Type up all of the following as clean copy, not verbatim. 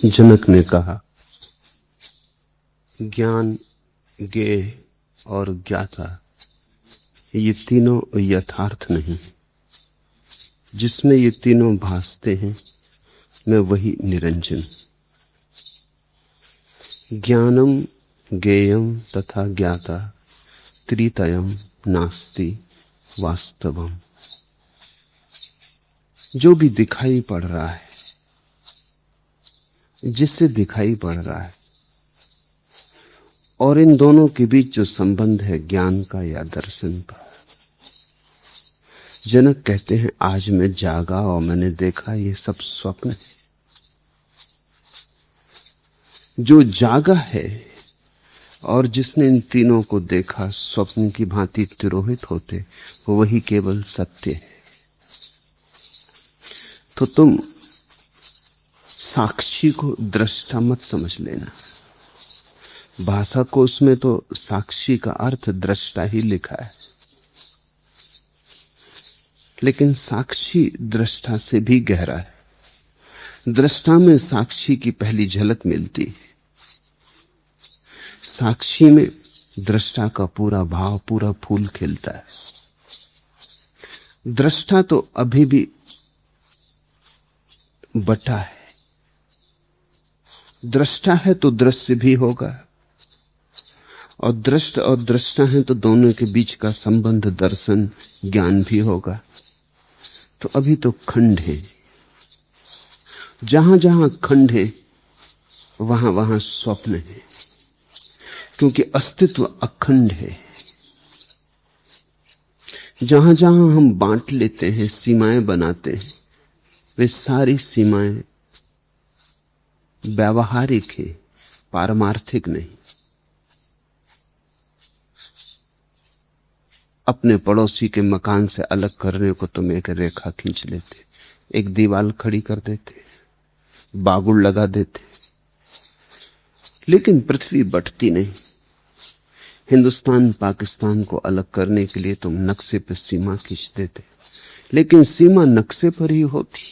जनक ने कहा, ज्ञान, ज्ञेय और ज्ञाता ये तीनों यथार्थ नहीं। जिसमें ये तीनों भासते हैं मैं वही निरंजन। ज्ञानम ज्ञेयम तथा ज्ञाता त्रितयम नास्ति वास्तवम। जो भी दिखाई पड़ रहा है, जिससे दिखाई पड़ रहा है, और इन दोनों के बीच जो संबंध है ज्ञान का या दर्शन का। जनक कहते हैं, आज मैं जागा और मैंने देखा ये सब स्वप्न है। जो जागा है और जिसने इन तीनों को देखा स्वप्न की भांति तिरोहित होते, वही केवल सत्य है। तो तुम साक्षी को दृष्टा मत समझ लेना। भाषा कोश में तो साक्षी का अर्थ दृष्टा ही लिखा है, लेकिन साक्षी दृष्टा से भी गहरा है। दृष्टा में साक्षी की पहली झलक मिलती है, साक्षी में दृष्टा का पूरा भाव, पूरा फूल खिलता है। दृष्टा तो अभी भी बटा है, दृष्टा है तो दृश्य भी होगा, और दृष्ट और दृष्टा है तो दोनों के बीच का संबंध दर्शन ज्ञान भी होगा। तो अभी तो खंड है। जहां जहां खंड है वहां वहां स्वप्न है, क्योंकि अस्तित्व अखंड है। जहां जहां हम बांट लेते हैं, सीमाएं बनाते हैं, वे सारी सीमाएं व्यावहारिक है, पारमार्थिक नहीं। अपने पड़ोसी के मकान से अलग करने को तुम एक रेखा खींच लेते, एक दीवार खड़ी कर देते, बागुड़ लगा देते, लेकिन पृथ्वी बटती नहीं। हिंदुस्तान पाकिस्तान को अलग करने के लिए तुम नक्शे पर सीमा खींच देते, लेकिन सीमा नक्शे पर ही होती।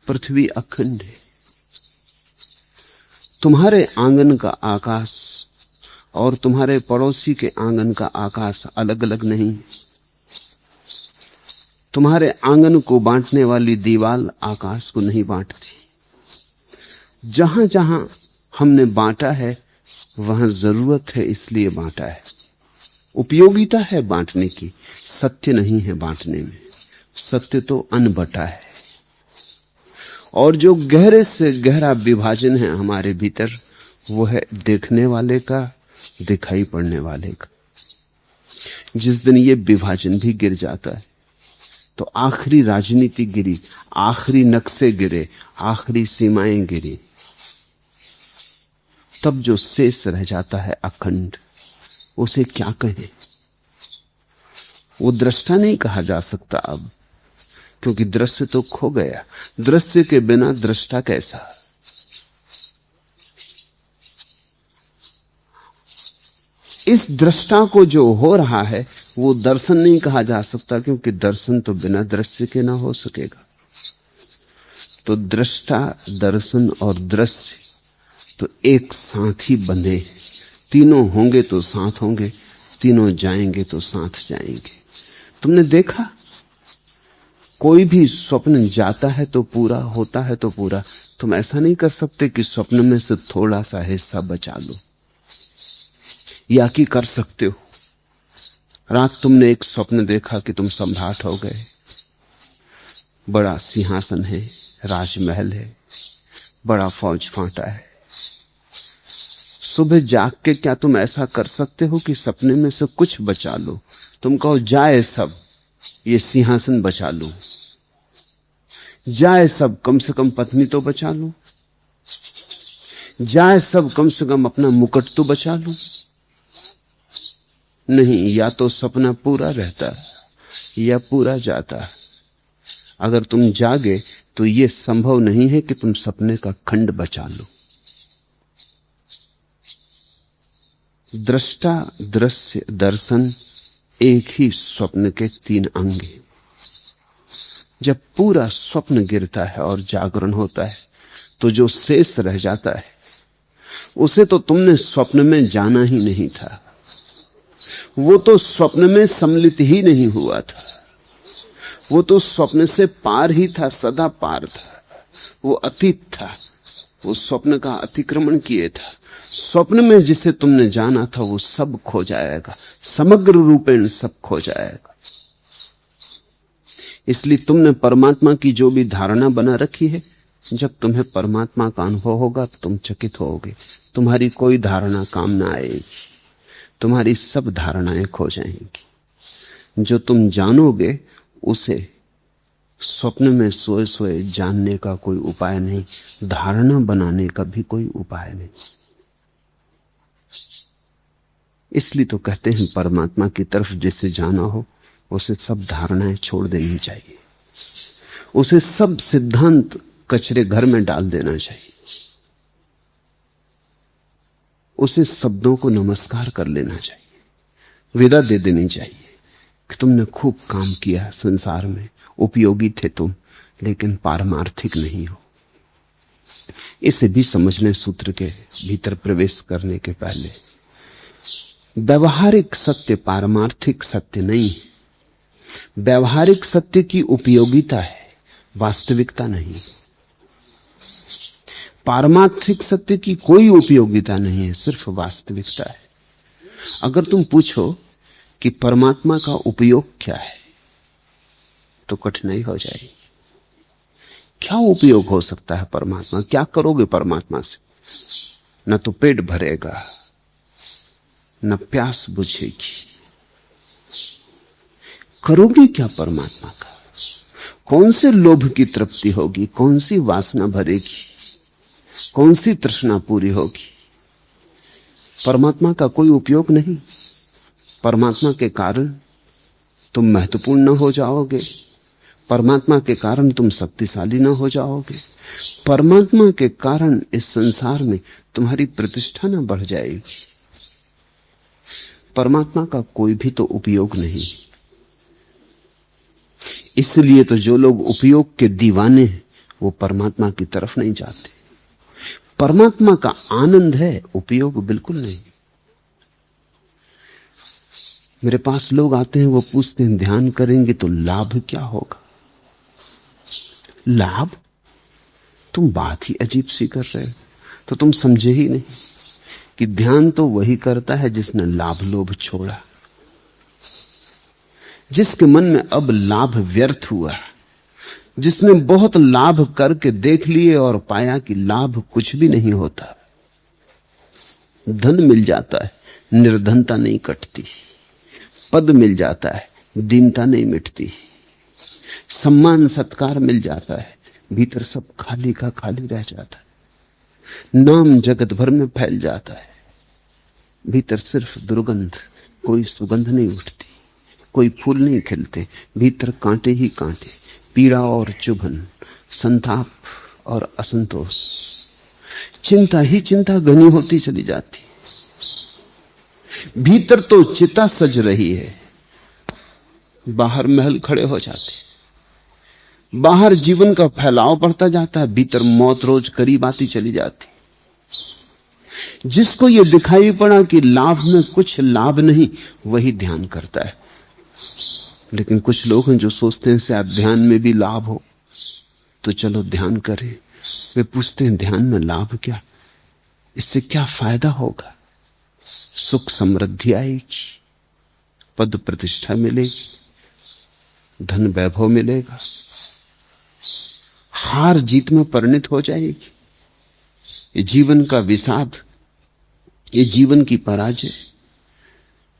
पृथ्वी अखंड है। तुम्हारे आंगन का आकाश और तुम्हारे पड़ोसी के आंगन का आकाश अलग अलग नहीं। तुम्हारे आंगन को बांटने वाली दीवार आकाश को नहीं बांटती। जहां जहां हमने बांटा है वहां जरूरत है, इसलिए बांटा है। उपयोगिता है बांटने की, सत्य नहीं है बांटने में। सत्य तो अनबटा है। और जो गहरे से गहरा विभाजन है हमारे भीतर, वो है देखने वाले का, दिखाई पड़ने वाले का। जिस दिन ये विभाजन भी गिर जाता है तो आखिरी राजनीति गिरी, आखिरी नक्शे गिरे, आखिरी सीमाएं गिरी। तब जो शेष रह जाता है अखंड, उसे क्या कहें? वो दृष्टा नहीं कहा जा सकता अब, क्योंकि दृश्य तो खो गया। दृश्य के बिना दृष्टा कैसा? इस दृष्टा को जो हो रहा है वो दर्शन नहीं कहा जा सकता, क्योंकि दर्शन तो बिना दृश्य के ना हो सकेगा। तो दृष्टा, दर्शन और दृश्य तो एक साथ ही बंधे। तीनों होंगे तो साथ होंगे, तीनों जाएंगे तो साथ जाएंगे। तुमने देखा, कोई भी स्वप्न जाता है तो पूरा, होता है तो पूरा। तुम ऐसा नहीं कर सकते कि स्वप्न में से थोड़ा सा हिस्सा बचा लो, या कि कर सकते हो। रात तुमने एक स्वप्न देखा कि तुम सम्राट हो गए, बड़ा सिंहासन है, राजमहल है, बड़ा फौज फांटा है। सुबह जाग के क्या तुम ऐसा कर सकते हो कि सपने में से कुछ बचा लो? तुम कहो जाए सब, ये सिंहासन बचा लो, जाए सब, कम से कम पत्नी तो बचा लो, जाए सब, कम से कम अपना मुकुट तो बचा लो। नहीं, या तो सपना पूरा रहता या पूरा जाता। अगर तुम जागे तो यह संभव नहीं है कि तुम सपने का खंड बचा लो। दृष्टा, दृश्य, दर्शन एक ही स्वप्न के तीन अंग हैं। जब पूरा स्वप्न गिरता है और जागरण होता है तो जो शेष रह जाता है उसे तो तुमने स्वप्न में जाना ही नहीं था, वो तो स्वप्न में सम्मिलित ही नहीं हुआ था, वो तो स्वप्न से पार ही था, सदा पार था, वो अतीत था, वो स्वप्न का अतिक्रमण किए था। स्वप्न में जिसे तुमने जाना था वो सब खो जाएगा, समग्र रूपेण सब खो जाएगा। इसलिए तुमने परमात्मा की जो भी धारणा बना रखी है, जब तुम्हें परमात्मा का अनुभव होगा तो तुम चकित होगे, तुम्हारी कोई धारणा काम ना आएगी, तुम्हारी सब धारणाएं खो जाएंगी। जो तुम जानोगे उसे स्वप्न में सोए सोए जानने का कोई उपाय नहीं, धारणा बनाने का भी कोई उपाय नहीं। इसलिए तो कहते हैं परमात्मा की तरफ जिसे जाना हो उसे सब धारणाएं छोड़ देनी चाहिए, उसे सब सिद्धांत कचरे घर में डाल देना चाहिए, उसे शब्दों को नमस्कार कर लेना चाहिए, विदा दे देनी चाहिए कि तुमने खूब काम किया संसार में, उपयोगी थे तुम, लेकिन पारमार्थिक नहीं हो। इसे भी समझने सूत्र के भीतर प्रवेश करने के पहले, व्यवहारिक सत्य पारमार्थिक सत्य नहीं है। व्यवहारिक सत्य की उपयोगिता है, वास्तविकता नहीं। पारमार्थिक सत्य की कोई उपयोगिता नहीं है, सिर्फ वास्तविकता है। अगर तुम पूछो कि परमात्मा का उपयोग क्या है तो कठिनाई हो जाएगी। क्या उपयोग हो सकता है परमात्मा? क्या करोगे परमात्मा से? न तो पेट भरेगा, न प्यास बुझेगी। करोगे क्या परमात्मा का? कौन से लोभ की तृप्ति होगी? कौन सी वासना भरेगी? कौन सी तृष्णा पूरी होगी? परमात्मा का कोई उपयोग नहीं। परमात्मा के कारण तुम महत्वपूर्ण न हो जाओगे, परमात्मा के कारण तुम शक्तिशाली न हो जाओगे, परमात्मा के कारण इस संसार में तुम्हारी प्रतिष्ठा न बढ़ जाएगी। परमात्मा का कोई भी तो उपयोग नहीं। इसलिए तो जो लोग उपयोग के दीवाने हैं वो परमात्मा की तरफ नहीं जाते। परमात्मा का आनंद है, उपयोग बिल्कुल नहीं। मेरे पास लोग आते हैं, वो पूछते हैं ध्यान करेंगे तो लाभ क्या होगा? लाभ? तुम बात ही अजीब सी कर रहे हो। तो तुम समझे ही नहीं कि ध्यान तो वही करता है जिसने लाभ लोभ छोड़ा, जिसके मन में अब लाभ व्यर्थ हुआ, जिसने बहुत लाभ करके देख लिए और पाया कि लाभ कुछ भी नहीं होता। धन मिल जाता है, निर्धनता नहीं कटती। पद मिल जाता है, दीनता नहीं मिटती। सम्मान सत्कार मिल जाता है, भीतर सब खाली का खाली रह जाता है। नाम जगत भर में फैल जाता है, भीतर सिर्फ दुर्गंध, कोई सुगंध नहीं उठती, कोई फूल नहीं खिलते, भीतर कांटे ही कांटे, पीड़ा और चुभन, संताप और असंतोष, चिंता ही चिंता घनी होती चली जाती। भीतर तो चिता सज रही है, बाहर महल खड़े हो जाते। बाहर जीवन का फैलाव बढ़ता जाता है, भीतर मौत रोज करीब आती चली जाती। जिसको यह दिखाई पड़ा कि लाभ में कुछ लाभ नहीं, वही ध्यान करता है। लेकिन कुछ लोग हैं जो सोचते हैं शायद ध्यान में भी लाभ हो, तो चलो ध्यान करें। वे पूछते हैं ध्यान में लाभ क्या? इससे क्या फायदा होगा? सुख समृद्धि आएगी, पद प्रतिष्ठा मिलेगी, धन वैभव मिलेगा, हार जीत में परिणित हो जाएगी। ये जीवन का विषाद, ये जीवन की पराजय,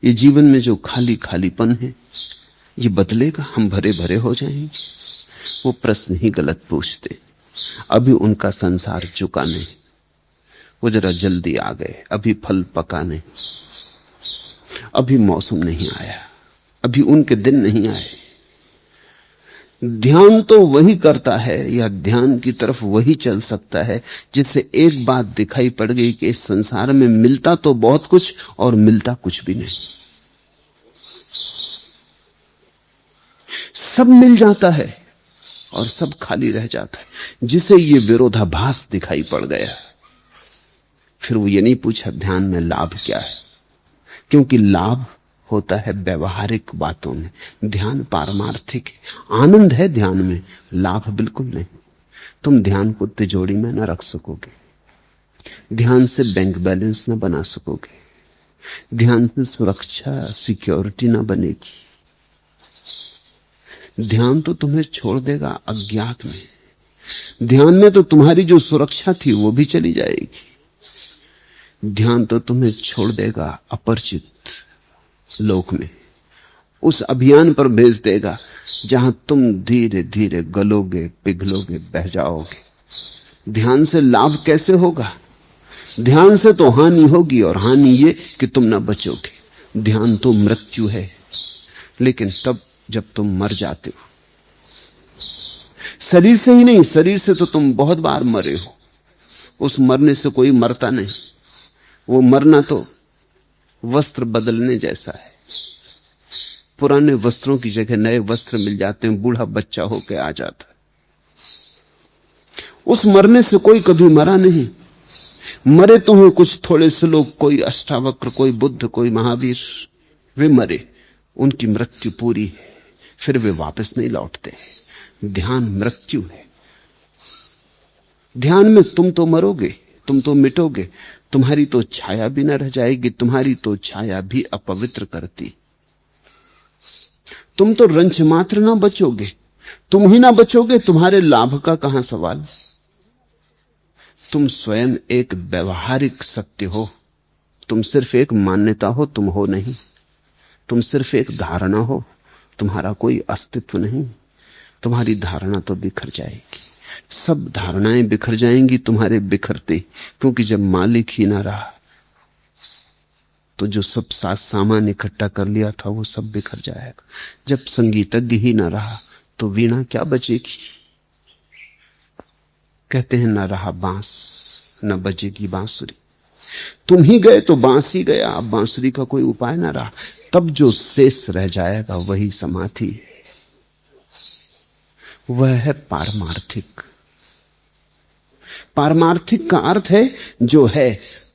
ये जीवन में जो खाली खालीपन है, ये बदलेगा, हम भरे भरे हो जाएंगे। वो प्रश्न ही गलत पूछते। अभी उनका संसार चुका नहीं, वो जरा जल्दी आ गए। अभी फल पका नहीं, अभी मौसम नहीं आया, अभी उनके दिन नहीं आए। ध्यान तो वही करता है या ध्यान की तरफ वही चल सकता है जिससे एक बात दिखाई पड़ गई कि इस संसार में मिलता तो बहुत कुछ और मिलता कुछ भी नहीं। सब मिल जाता है और सब खाली रह जाता है। जिसे ये विरोधाभास दिखाई पड़ गया, फिर वो ये नहीं पूछा ध्यान में लाभ क्या है, क्योंकि लाभ होता है व्यवहारिक बातों में, ध्यान पारमार्थिक है। आनंद है ध्यान में, लाभ बिल्कुल नहीं। तुम ध्यान को तिजोरी में न रख सकोगे, ध्यान से बैंक बैलेंस न बना सकोगे, ध्यान से सुरक्षा सिक्योरिटी न बनेगी। ध्यान तो तुम्हें छोड़ देगा अज्ञात में। ध्यान में तो तुम्हारी जो सुरक्षा थी वो भी चली जाएगी। ध्यान तो तुम्हें छोड़ देगा अपरिचित लोक में, उस अभियान पर भेज देगा जहां तुम धीरे धीरे गलोगे, पिघलोगे, बह जाओगे। ध्यान से लाभ कैसे होगा? ध्यान से तो हानि होगी, और हानि ये कि तुम ना बचोगे। ध्यान तो मृत्यु है, लेकिन तब जब तुम मर जाते हो। शरीर से ही नहीं, शरीर से तो तुम बहुत बार मरे हो। उस मरने से कोई मरता नहीं। वो मरना तो वस्त्र बदलने जैसा है। पुराने वस्त्रों की जगह नए वस्त्र मिल जाते हैं, बूढ़ा बच्चा होकर आ जाता है। उस मरने से कोई कभी मरा नहीं। मरे तो हैं कुछ थोड़े से लोग, कोई अष्टावक्र, कोई बुद्ध, कोई महावीर, वे मरे, उनकी मृत्यु पूरी है, फिर वे वापस नहीं लौटते। ध्यान मृत्यु है। ध्यान में तुम तो मरोगे, तुम तो मिटोगे, तुम्हारी तो छाया भी न रह जाएगी। तुम्हारी तो छाया भी अपवित्र करती। तुम तो रंच मात्र ना बचोगे। तुम ही ना बचोगे, तुम्हारे लाभ का कहां सवाल। तुम स्वयं एक व्यवहारिक सत्य हो। तुम सिर्फ एक मान्यता हो, तुम हो नहीं। तुम सिर्फ एक धारणा हो, तुम्हारा कोई अस्तित्व नहीं। तुम्हारी धारणा तो बिखर जाएगी, सब धारणाएं बिखर जाएंगी तुम्हारे बिखरते, क्योंकि जब मालिक ही ना रहा तो जो सब साज सामान इकट्ठा कर लिया था वो सब बिखर जाएगा। जब संगीतज्ञ ही ना रहा तो वीणा क्या बचेगी। कहते हैं ना रहा बांस, न बजेगी बांसुरी। तुम ही गए तो बांस ही गया, अब बांसुरी का कोई उपाय ना रहा। तब जो शेष रह जाएगा वही समाधि है, वह है पारमार्थिक। पारमार्थिक का अर्थ है जो है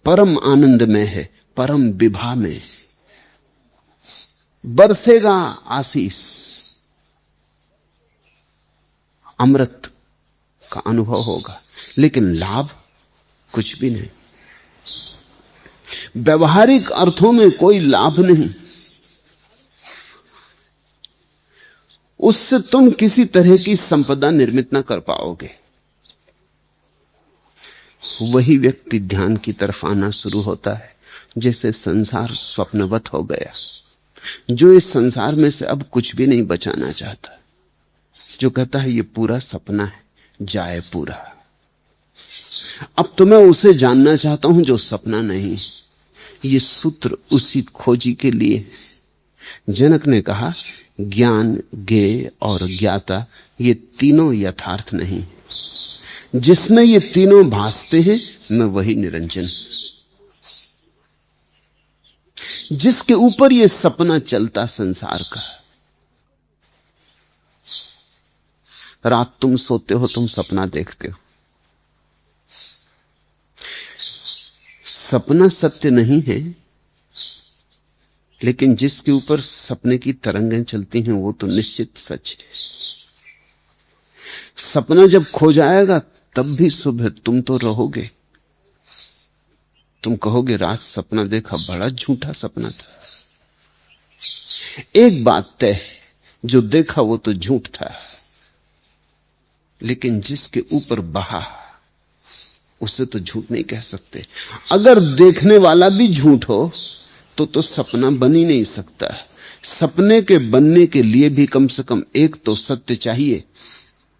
परम आनंद में है, परम विभा में। बरसेगा आशीष, अमृत का अनुभव होगा, लेकिन लाभ कुछ भी नहीं। व्यवहारिक अर्थों में कोई लाभ नहीं। उससे तुम किसी तरह की संपदा निर्मित ना कर पाओगे। वही व्यक्ति ध्यान की तरफ आना शुरू होता है जैसे संसार स्वप्नवत हो गया, जो इस संसार में से अब कुछ भी नहीं बचाना चाहता, जो कहता है ये पूरा सपना है, जाए पूरा। अब तो मैं उसे जानना चाहता हूं जो सपना नहीं। ये सूत्र उसी खोजी के लिए। जनक ने कहा ज्ञान, ज्ञेय और ज्ञाता ये तीनों यथार्थ नहीं। जिसमें ये तीनों भासते हैं मैं वही निरंजन। जिसके ऊपर ये सपना चलता संसार का। रात तुम सोते हो, तुम सपना देखते हो। सपना सत्य नहीं है, लेकिन जिसके ऊपर सपने की तरंगें चलती हैं वो तो निश्चित सच है। सपना जब खो जाएगा तब भी सुबह तुम तो रहोगे। तुम कहोगे रात सपना देखा, बड़ा झूठा सपना था। एक बात तय, जो देखा वो तो झूठ था, लेकिन जिसके ऊपर बहा उसे तो झूठ नहीं कह सकते। अगर देखने वाला भी झूठ हो तो सपना बन ही नहीं सकता। सपने के बनने के लिए भी कम से कम एक तो सत्य चाहिए।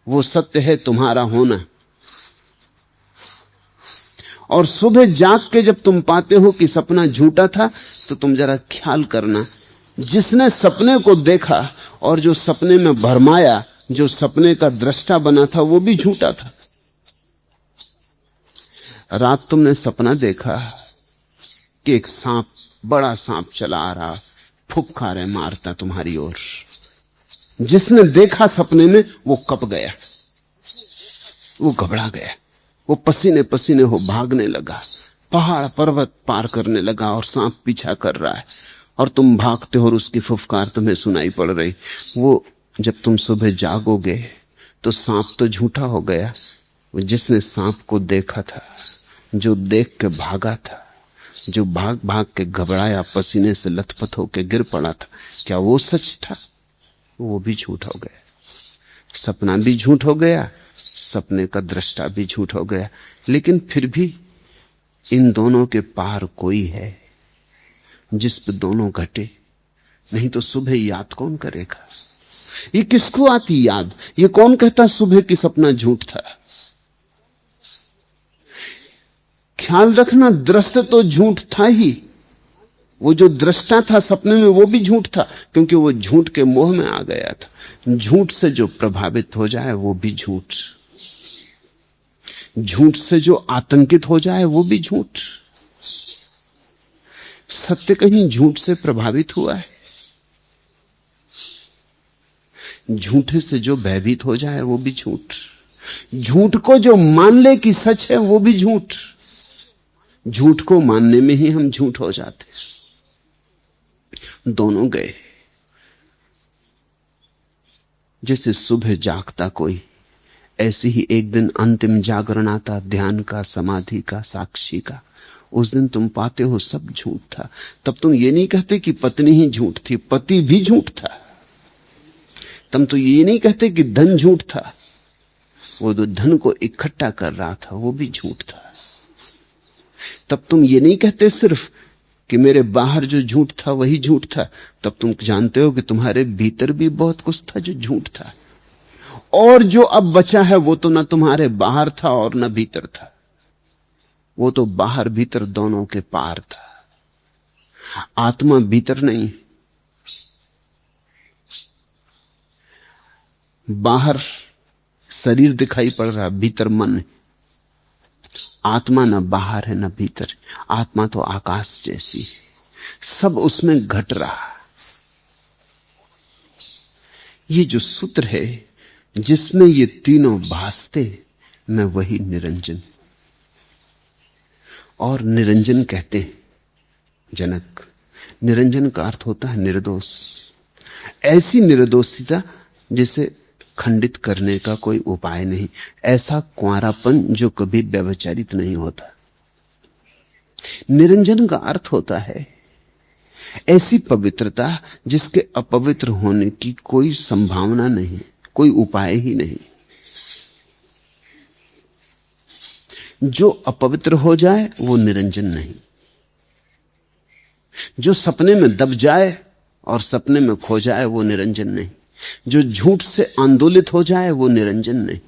वो सत्य है तुम्हारा होना। और सुबह जाग के जब तुम पाते हो कि सपना झूठा था, तो तुम जरा ख्याल करना, जिसने सपने को देखा और जो सपने में भरमाया, जो सपने का दृष्टा बना था, वो भी झूठा था। रात तुमने सपना देखा कि एक सांप, बड़ा सांप चला आ रहा, फुफकारे मारता तुम्हारी ओर। जिसने देखा सपने में वो कप गया, वो घबरा गया, वो पसीने पसीने हो भागने लगा, पहाड़ पर्वत पार करने लगा और सांप पीछा कर रहा है और तुम भागते हो और उसकी फुफकार तुम्हें सुनाई पड़ रही। वो जब तुम सुबह जागोगे तो सांप तो झूठा हो गया, वो जिसने सांप को देखा था, जो देख के भागा था, जो भाग भाग के घबराया, पसीने से लथपथ होके गिर पड़ा था, क्या वो सच था? वो भी झूठ हो गया। सपना भी झूठ हो गया, सपने का दृष्टा भी झूठ हो गया। लेकिन फिर भी इन दोनों के पार कोई है जिस पे दोनों घटे, नहीं तो सुबह याद कौन करेगा? ये किसको आती याद? ये कौन कहता सुबह कि सपना झूठ था? ख्याल रखना, दृश्य तो झूठ था ही, वो जो दृष्टा था सपने में वो भी झूठ था, क्योंकि वो झूठ के मोह में आ गया था। झूठ से जो प्रभावित हो जाए वो भी झूठ, झूठ से जो आतंकित हो जाए वो भी झूठ। सत्य कहीं झूठ से प्रभावित हुआ है? झूठे से जो भयभीत हो जाए वो भी झूठ। झूठ को जो मान ले कि सच है वो भी झूठ। झूठ को मानने में ही हम झूठ हो जाते। दोनों गए। जैसे सुबह जागता कोई, ऐसे ही एक दिन अंतिम जागरण आता, ध्यान का, समाधि का, साक्षी का। उस दिन तुम पाते हो सब झूठ था। तब तुम ये नहीं कहते कि पत्नी ही झूठ थी, पति भी झूठ था। तब तो ये नहीं कहते कि धन झूठ था, वो जो धन को इकट्ठा कर रहा था वो भी झूठ था। तब तुम ये नहीं कहते सिर्फ कि मेरे बाहर जो झूठ था वही झूठ था, तब तुम जानते हो कि तुम्हारे भीतर भी बहुत कुछ था जो झूठ था। और जो अब बचा है वो तो ना तुम्हारे बाहर था और ना भीतर था, वो तो बाहर भीतर दोनों के पार था। आत्मा भीतर नहीं, बाहर शरीर दिखाई पड़ रहा, भीतर मन है। आत्मा न बाहर है न भीतर, आत्मा तो आकाश जैसी, सब उसमें घट रहा। ये जो सूत्र है जिसमें ये तीनों भासते, मैं वही निरंजन। और निरंजन कहते हैं जनक, निरंजन का अर्थ होता है निर्दोष। ऐसी निर्दोषिता जिसे खंडित करने का कोई उपाय नहीं, ऐसा कुंवारापन जो कभी व्यभिचारित नहीं होता। निरंजन का अर्थ होता है ऐसी पवित्रता जिसके अपवित्र होने की कोई संभावना नहीं, कोई उपाय ही नहीं। जो अपवित्र हो जाए वो निरंजन नहीं। जो सपने में दब जाए और सपने में खो जाए वो निरंजन नहीं। जो झूठ से आंदोलित हो जाए वो निरंजन नहीं।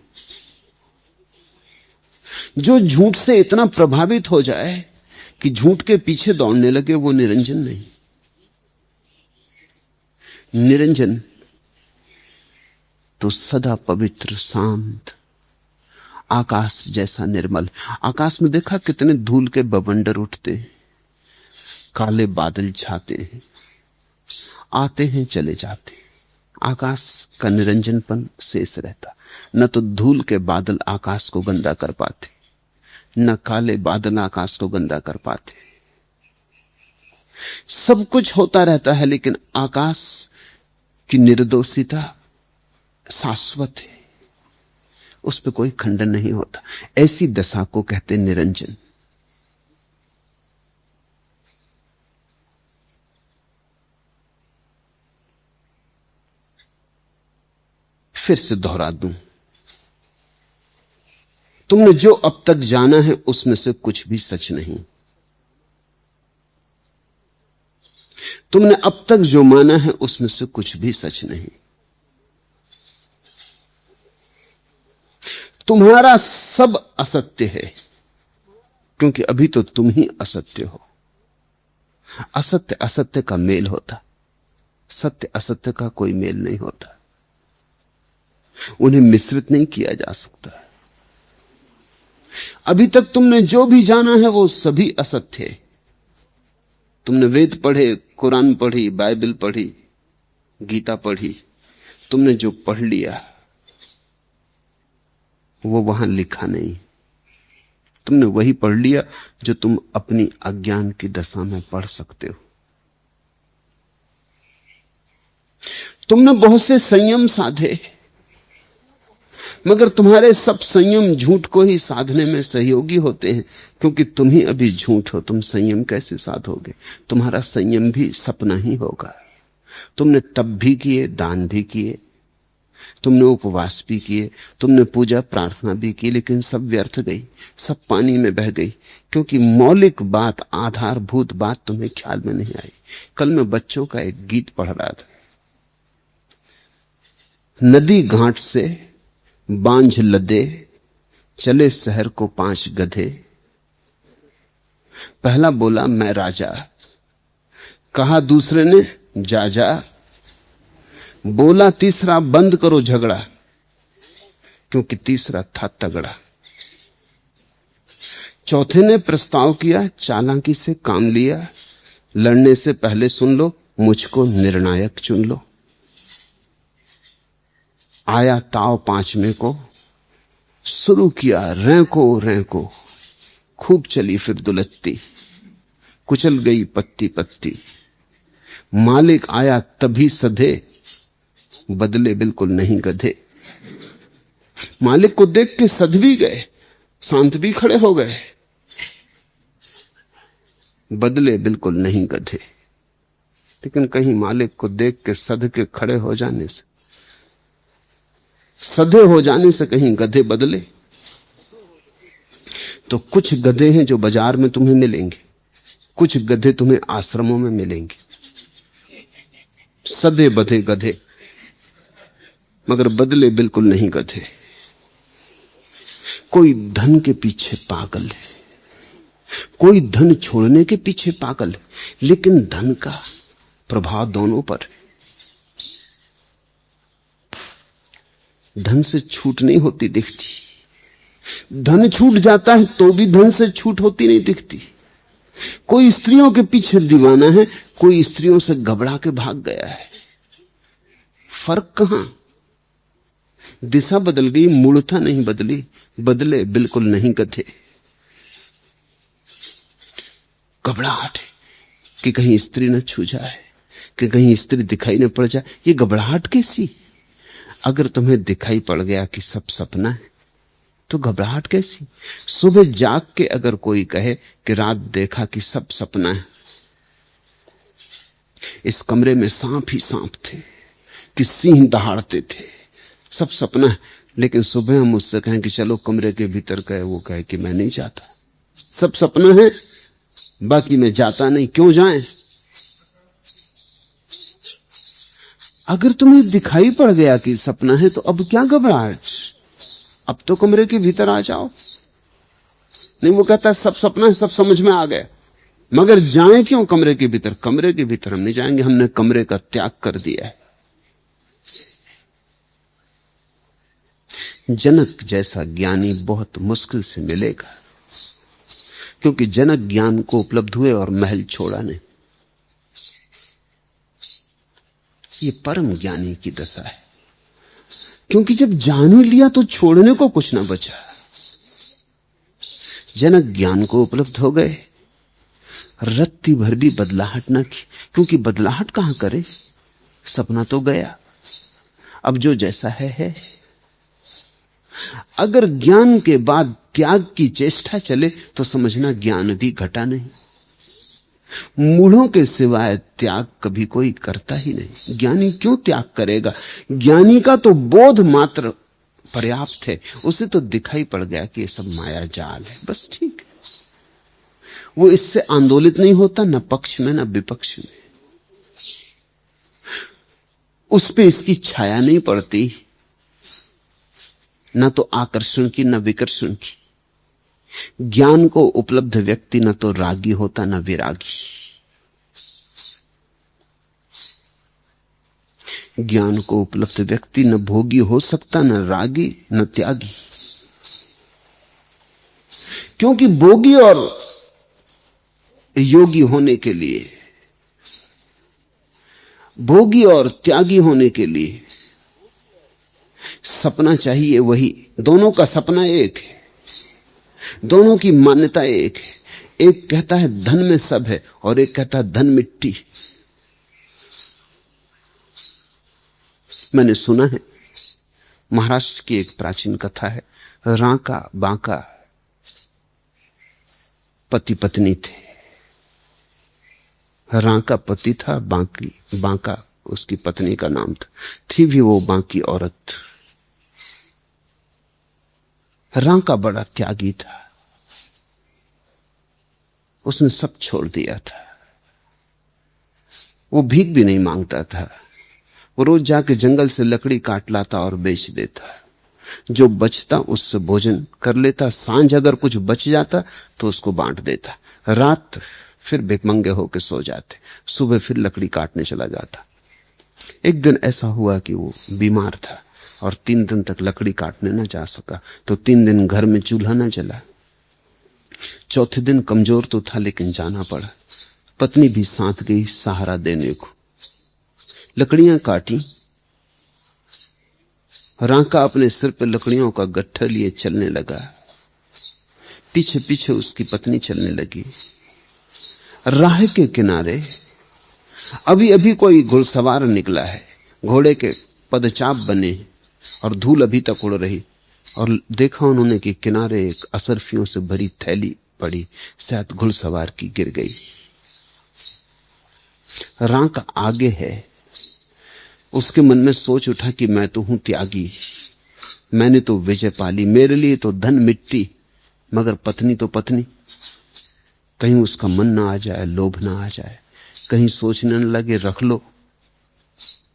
जो झूठ से इतना प्रभावित हो जाए कि झूठ के पीछे दौड़ने लगे वो निरंजन नहीं। निरंजन तो सदा पवित्र, शांत, आकाश जैसा निर्मल। आकाश में देखा कितने धूल के बवंडर उठते हैं, काले बादल छाते हैं, आते हैं चले जाते हैं। आकाश का निरंजनपन शेष रहता। न तो धूल के बादल आकाश को गंदा कर पाते, न काले बादल आकाश को गंदा कर पाते। सब कुछ होता रहता है लेकिन आकाश की निर्दोषिता शाश्वत है, उस पर कोई खंडन नहीं होता। ऐसी दशा को कहते निरंजन। फिर से दोहरा दूं, तुमने जो अब तक जाना है उसमें से कुछ भी सच नहीं। तुमने अब तक जो माना है उसमें से कुछ भी सच नहीं। तुम्हारा सब असत्य है, क्योंकि अभी तो तुम ही असत्य हो। असत्य असत्य का मेल होता, सत्य असत्य का कोई मेल नहीं होता। उन्हें मिश्रित नहीं किया जा सकता। अभी तक तुमने जो भी जाना है वो सभी असत्य है। तुमने वेद पढ़े, कुरान पढ़ी, बाइबल पढ़ी, गीता पढ़ी, तुमने जो पढ़ लिया वो वहां लिखा नहीं। तुमने वही पढ़ लिया जो तुम अपनी अज्ञान की दशा में पढ़ सकते हो। तुमने बहुत से संयम साधे, मगर तुम्हारे सब संयम झूठ को ही साधने में सहयोगी होते हैं, क्योंकि तुम ही अभी झूठ हो। तुम संयम कैसे साधोगे? तुम्हारा संयम भी सपना ही होगा। तुमने तप भी किए, दान भी किए, तुमने उपवास भी किए, तुमने पूजा प्रार्थना भी की, लेकिन सब व्यर्थ गई, सब पानी में बह गई, क्योंकि मौलिक बात, आधारभूत बात तुम्हें ख्याल में नहीं आई। कल मैं बच्चों का एक गीत पढ़ रहा था। नदी घाट से बांझ लदे, चले शहर को 5 गधे। पहला बोला मैं राजा, कहा दूसरे ने जा जा। बोला तीसरा बंद करो झगड़ा, क्योंकि तीसरा था तगड़ा। चौथे ने प्रस्ताव किया, चालाकी से काम लिया। लड़ने से पहले सुन लो, मुझको निर्णायक चुन लो। आया ताव 5वें को, शुरू किया रैंको रैंको। खूब चली फिर दुलत्ती, कुचल गई पत्ती पत्ती। मालिक आया तभी सधे, बदले बिल्कुल नहीं गधे। मालिक को देख के सध भी गए, शांत भी खड़े हो गए, बदले बिल्कुल नहीं गधे। लेकिन कहीं मालिक को देख के सध के खड़े हो जाने से, सधे हो जाने से कहीं गधे बदले। तो कुछ गधे हैं जो बाजार में तुम्हें मिलेंगे, कुछ गधे तुम्हें आश्रमों में मिलेंगे। सधे बधे गधे, मगर बदले बिल्कुल नहीं गधे। कोई धन के पीछे पागल है, कोई धन छोड़ने के पीछे पागल है, लेकिन धन का प्रभाव दोनों पर है। धन से छूट नहीं होती दिखती, धन छूट जाता है तो भी धन से छूट होती नहीं दिखती। कोई स्त्रियों के पीछे दीवाना है, कोई स्त्रियों से घबरा के भाग गया है। फर्क कहां? दिशा बदल गई, मूर्ता नहीं बदली, बदले बिल्कुल नहीं गधे। घबराहट कि कहीं स्त्री न छू जाए, कि कहीं स्त्री दिखाई न पड़ जाए। ये घबराहट कैसी? अगर तुम्हें दिखाई पड़ गया कि सब सपना है तो घबराहट कैसी? सुबह जाग के अगर कोई कहे कि रात देखा कि सब सपना है, इस कमरे में सांप ही सांप थे, कि सिंह दहाड़ते थे, सब सपना है, लेकिन सुबह हम उससे कहें कि चलो कमरे के भीतर गए, वो कहे कि मैं नहीं जाता, सब सपना है, बाकी मैं जाता नहीं। क्यों जाएं? अगर तुम्हें दिखाई पड़ गया कि सपना है तो अब क्या घबराहट? अब तो कमरे के भीतर आ जाओ। नहीं, वो कहता है सब सपना है, सब समझ में आ गया, मगर जाएं क्यों कमरे के भीतर? कमरे के भीतर हम नहीं जाएंगे, हमने कमरे का त्याग कर दिया है। जनक जैसा ज्ञानी बहुत मुश्किल से मिलेगा, क्योंकि जनक ज्ञान को उपलब्ध हुए और महल छोड़ा नहीं। ये परम ज्ञानी की दशा है, क्योंकि जब जान ही लिया तो छोड़ने को कुछ ना बचा। जनक ज्ञान को उपलब्ध हो गए, रत्ती भर भी बदलाहट ना की, क्योंकि बदलाहट कहां करे? सपना तो गया, अब जो जैसा है। अगर ज्ञान के बाद त्याग की चेष्टा चले तो समझना ज्ञान भी घटा नहीं। मूढ़ों के सिवाय त्याग कभी कोई करता ही नहीं। ज्ञानी क्यों त्याग करेगा? ज्ञानी का तो बोध मात्र पर्याप्त है, उसे तो दिखाई पड़ गया कि ये सब माया जाल है, बस ठीक है। वो इससे आंदोलित नहीं होता, न पक्ष में न विपक्ष में, उस पे इसकी छाया नहीं पड़ती, न तो आकर्षण की न विकर्षण की। ज्ञान को उपलब्ध व्यक्ति न तो रागी होता न विरागी। ज्ञान को उपलब्ध व्यक्ति न भोगी हो सकता, न रागी न त्यागी, क्योंकि भोगी और योगी होने के लिए, भोगी और त्यागी होने के लिए सपना चाहिए वही। दोनों का सपना एक है, दोनों की मान्यता एक है। एक कहता है धन में सब है और एक कहता है धन मिट्टी। मैंने सुना है, महाराष्ट्र की एक प्राचीन कथा है, रांका बांका पति पत्नी थे। रांका पति था, बांका उसकी पत्नी का नाम था। थी भी वो बांकी औरत। रांका बड़ा त्यागी था, उसने सब छोड़ दिया था। वो भीख भी नहीं मांगता था, वो रोज जाके जंगल से लकड़ी काट लाता और बेच देता। जो बचता उससे भोजन कर लेता, सांझ अगर कुछ बच जाता तो उसको बांट देता। रात फिर भिखमंगे होकर सो जाते, सुबह फिर लकड़ी काटने चला जाता। एक दिन ऐसा हुआ कि वो बीमार था और 3 दिन तक लकड़ी काटने न जा सका, तो 3 दिन घर में चूल्हा न जला। चौथे दिन कमजोर तो था लेकिन जाना पड़ा। पत्नी भी साथ गई सहारा देने को। लकड़ियां काटी, रांका अपने सिर पर लकड़ियों का गट्ठा लिए चलने लगा। पीछे पीछे उसकी पत्नी चलने लगी। राह के किनारे अभी अभी कोई घुड़सवार निकला है, घोड़े के पदचाप बने और धूल अभी तक उड़ रही, और देखा उन्होंने कि किनारे एक असरफियों से भरी थैली पड़ी, शायद घुड़सवार की गिर गई। रांका आगे है। उसके मन में सोच उठा कि मैं तो हूं त्यागी, मैंने तो विजय पाली, मेरे लिए तो धन मिट्टी, मगर पत्नी तो पत्नी। कहीं उसका मन ना आ जाए, लोभ ना आ जाए, कहीं सोचने न लगे रख लो,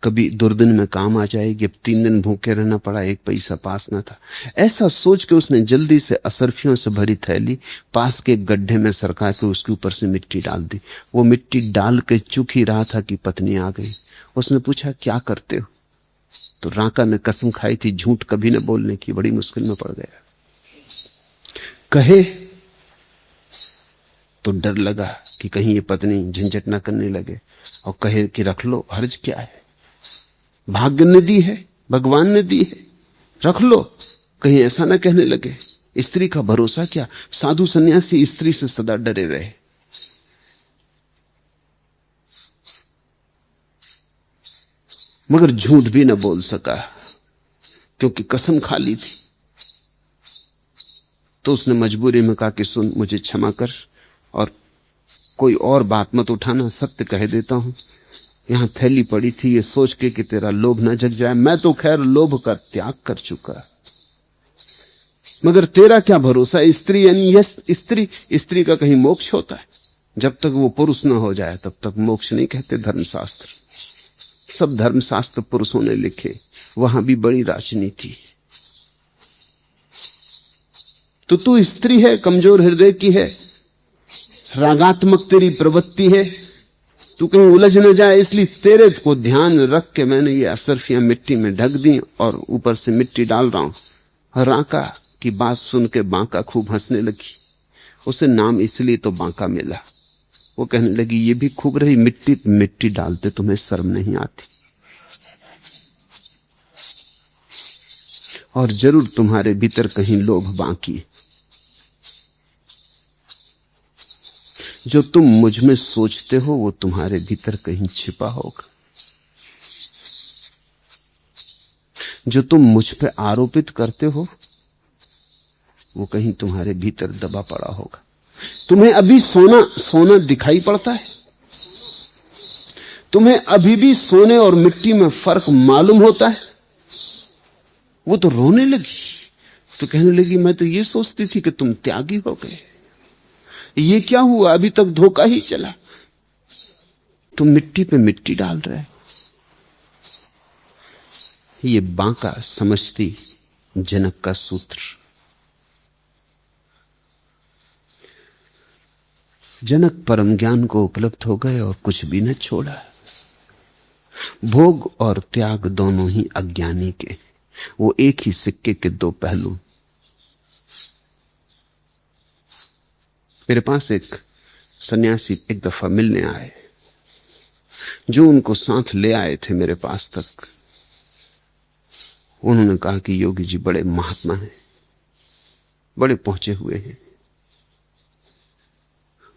कभी दुर्दिन में काम आ जाएगी। अब 3 दिन भूखे रहना पड़ा, 1 पैसा पास ना था। ऐसा सोच के उसने जल्दी से असरफियों से भरी थैली पास के गड्ढे में सरका के उसके ऊपर से मिट्टी डाल दी। वो मिट्टी डाल के चुक ही रहा था कि पत्नी आ गई। उसने पूछा क्या करते हो? तो रांका ने कसम खाई थी झूठ कभी न बोलने की, बड़ी मुश्किल में पड़ गया। कहे तो डर लगा कि कहीं ये पत्नी झंझट ना करने लगे, और कहे कि रख लो, हर्ज क्या है, भाग्य ने दी है, भगवान ने दी है, रख लो, कहीं ऐसा ना कहने लगे। स्त्री का भरोसा क्या? साधु सन्यासी स्त्री से सदा डरे रहे। मगर झूठ भी न बोल सका क्योंकि कसम खा ली थी। तो उसने मजबूरी में कहा कि सुन, मुझे क्षमा कर और कोई और बात मत उठाना, सत्य कह देता हूं। यहां थैली पड़ी थी, ये सोच के कि तेरा लोभ न जग जाए। मैं तो खैर लोभ का त्याग कर चुका, मगर तेरा क्या भरोसा? स्त्री यानी यस स्त्री का कहीं मोक्ष होता है? जब तक वो पुरुष न हो जाए तब तक मोक्ष नहीं कहते धर्मशास्त्र। सब धर्मशास्त्र पुरुषों ने लिखे, वहां भी बड़ी राजनीति। तो तू स्त्री है, कमजोर हृदय की है, रागात्मक तेरी प्रवृत्ति है, तू कहीं उलझ न जाए, इसलिए तेरे को ध्यान रख के मैंने ये असरफियां मिट्टी में ढक दी और ऊपर से मिट्टी डाल रहा हूं। रांका की बात सुन के बांका खूब हंसने लगी। उसे नाम इसलिए तो बांका मिला। वो कहने लगी ये भी खूब रही, मिट्टी मिट्टी डालते तुम्हें शर्म नहीं आती? और जरूर तुम्हारे भीतर कहीं लोभ बाकी है। जो तुम मुझ में सोचते हो वो तुम्हारे भीतर कहीं छिपा होगा। जो तुम मुझ पे आरोपित करते हो वो कहीं तुम्हारे भीतर दबा पड़ा होगा। तुम्हें अभी सोना सोना दिखाई पड़ता है? तुम्हें अभी भी सोने और मिट्टी में फर्क मालूम होता है? वो तो रोने लगी, तो कहने लगी मैं तो ये सोचती थी कि तुम त्यागी हो गए, ये क्या हुआ? अभी तक धोखा ही चला, तुम मिट्टी पे मिट्टी डाल रहे हो। ये बांका समझती जनक का सूत्र। जनक परम ज्ञान को उपलब्ध हो गए और कुछ भी न छोड़ा। भोग और त्याग दोनों ही अज्ञानी के, वो एक ही सिक्के के 2 पहलू। मेरे पास एक सन्यासी एक दफा मिलने आए, जो उनको साथ ले आए थे मेरे पास तक। उन्होंने कहा कि योगी जी बड़े महात्मा हैं, बड़े पहुंचे हुए हैं,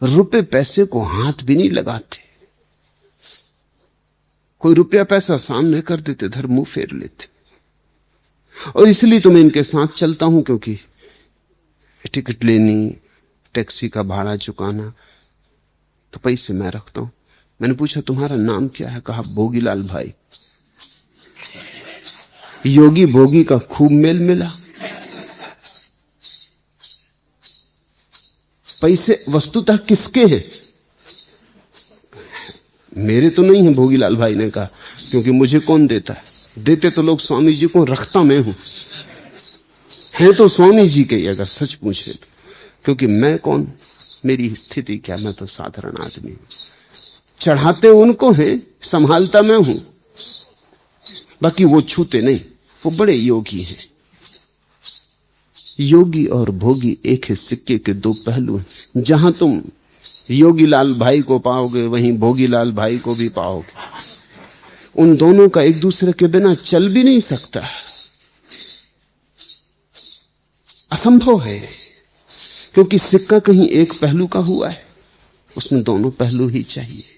रुपए पैसे को हाथ भी नहीं लगाते, कोई रुपया पैसा सामने कर देते धर मुंह फेर लेते। और इसलिए तो मैं इनके साथ चलता हूं, क्योंकि टिकट लेनी, टैक्सी का भाड़ा चुकाना, तो पैसे मैं रखता हूं। मैंने पूछा तुम्हारा नाम क्या है? कहा भोगीलाल भाई। योगी भोगी का खूब मेल मिला। पैसे वस्तुतः किसके हैं? मेरे तो नहीं है, भोगीलाल भाई ने कहा, क्योंकि मुझे कौन देता है? देते तो लोग स्वामी जी को, रखता मैं हूं। है तो स्वामी जी के, अगर सच पूछे तो, क्योंकि मैं कौन, मेरी स्थिति क्या, मैं तो साधारण आदमी हूं। चढ़ाते उनको हैं, संभालता मैं हूं, बाकी वो छूते नहीं, वो बड़े योगी हैं। योगी और भोगी एक ही सिक्के के दो पहलू हैं। जहां तुम योगीलाल भाई को पाओगे, वहीं भोगीलाल भाई को भी पाओगे। उन दोनों का एक दूसरे के बिना चल भी नहीं सकता, असंभव है, क्योंकि सिक्का कहीं एक पहलू का हुआ है, उसमें दोनों पहलू ही चाहिए।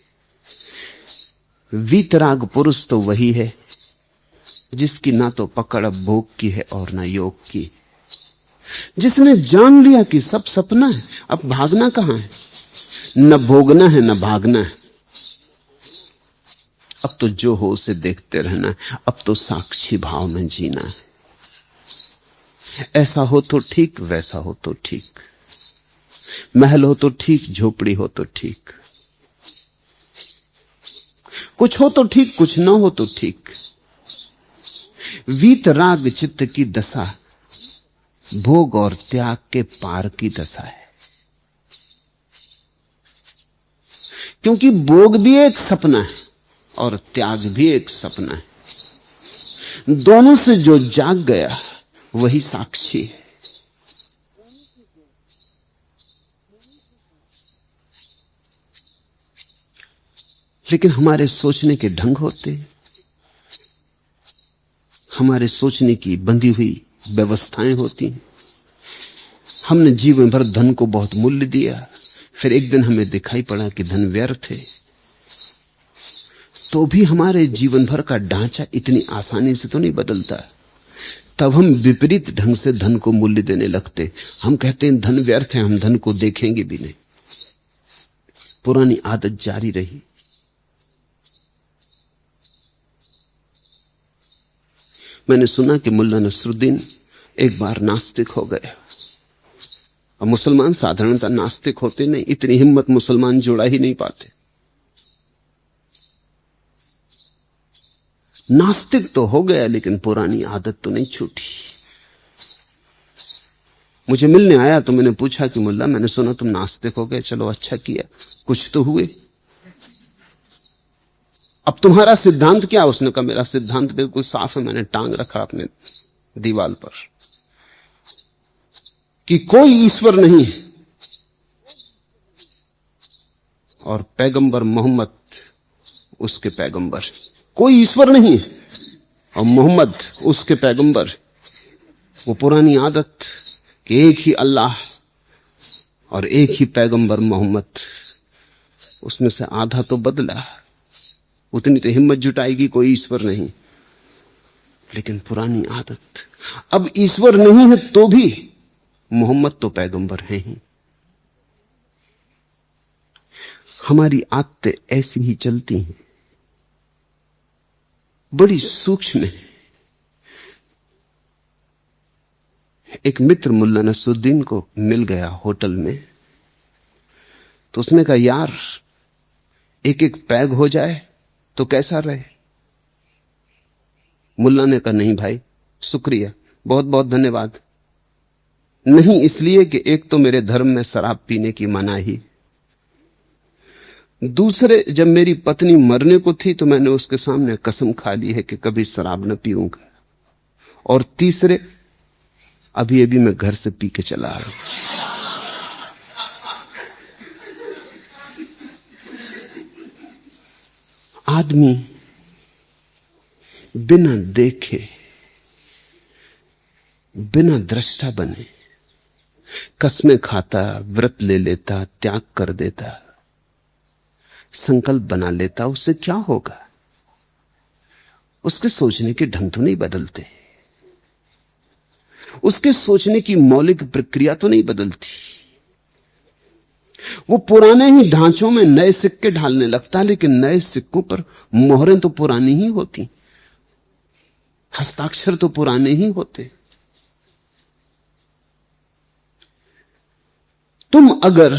वीतराग पुरुष तो वही है जिसकी ना तो पकड़ अब भोग की है और ना योग की, जिसने जान लिया कि सब सपना है, अब भागना कहां है, न भोगना है न भागना है, अब तो जो हो उसे देखते रहना है, अब तो साक्षी भाव में जीना है। ऐसा हो तो ठीक, वैसा हो तो ठीक, महल हो तो ठीक, झोपड़ी हो तो ठीक, कुछ हो तो ठीक, कुछ ना हो तो ठीक। वीतराग चित्त की दशा भोग और त्याग के पार की दशा है, क्योंकि भोग भी एक सपना है और त्याग भी एक सपना है। दोनों से जो जाग गया वही साक्षी है। लेकिन हमारे सोचने के ढंग होते, हमारे सोचने की बंधी हुई व्यवस्थाएं होती हैं। हमने जीवन भर धन को बहुत मूल्य दिया, फिर एक दिन हमें दिखाई पड़ा कि धन व्यर्थ है, तो भी हमारे जीवन भर का ढांचा इतनी आसानी से तो नहीं बदलता। तब हम विपरीत ढंग से धन को मूल्य देने लगते। हम कहते हैं धन व्यर्थ है, हम धन को देखेंगे भी नहीं। पुरानी आदत जारी रही। मैंने सुना कि मुल्ला नसरुद्दीन एक बार नास्तिक हो गया। अब मुसलमान साधारणतः नास्तिक होते नहीं, इतनी हिम्मत मुसलमान जोड़ा ही नहीं पाते। नास्तिक तो हो गया, लेकिन पुरानी आदत तो नहीं छूटी। मुझे मिलने आया तो मैंने पूछा कि मुल्ला, मैंने सुना तुम नास्तिक हो गए, चलो अच्छा किया, कुछ तो हुए। अब तुम्हारा सिद्धांत क्या? उसने कहा मेरा सिद्धांत बिल्कुल साफ है, मैंने टांग रखा अपने दीवार पर कि कोई ईश्वर नहीं है और पैगंबर मोहम्मद उसके पैगंबर। कोई ईश्वर नहीं है और मोहम्मद उसके पैगंबर। वो पुरानी आदत कि एक ही अल्लाह और एक ही पैगंबर मोहम्मद, उसमें से आधा तो बदला। उतनी तो हिम्मत जुटाएगी कोई ईश्वर नहीं, लेकिन पुरानी आदत। अब ईश्वर नहीं है तो भी मोहम्मद तो पैगंबर है ही। हमारी आदतें ऐसी ही चलती हैं, बड़ी सूक्ष्म है। एक मित्र मुल्ला नसरुद्दीन को मिल गया होटल में, तो उसने कहा यार एक एक पैग हो जाए तो कैसा रहे। मुल्ला ने कहा नहीं भाई, शुक्रिया, बहुत बहुत धन्यवाद। नहीं इसलिए कि एक तो मेरे धर्म में शराब पीने की मनाही, दूसरे जब मेरी पत्नी मरने को थी तो मैंने उसके सामने कसम खा ली है कि कभी शराब न पीऊंगा, और तीसरे अभी अभी मैं घर से पी के चला आ रहा हूं। आदमी बिना देखे बिना दृष्टा बने कसमें खाता, व्रत ले लेता, त्याग कर देता, संकल्प बना लेता, उससे क्या होगा? उसके सोचने के ढंग तो नहीं बदलते, उसके सोचने की मौलिक प्रक्रिया तो नहीं बदलती। वो पुराने ही ढांचों में नए सिक्के ढालने लगता है, लेकिन नए सिक्कों पर मोहरें तो पुरानी ही होती, हस्ताक्षर तो पुराने ही होते। तुम अगर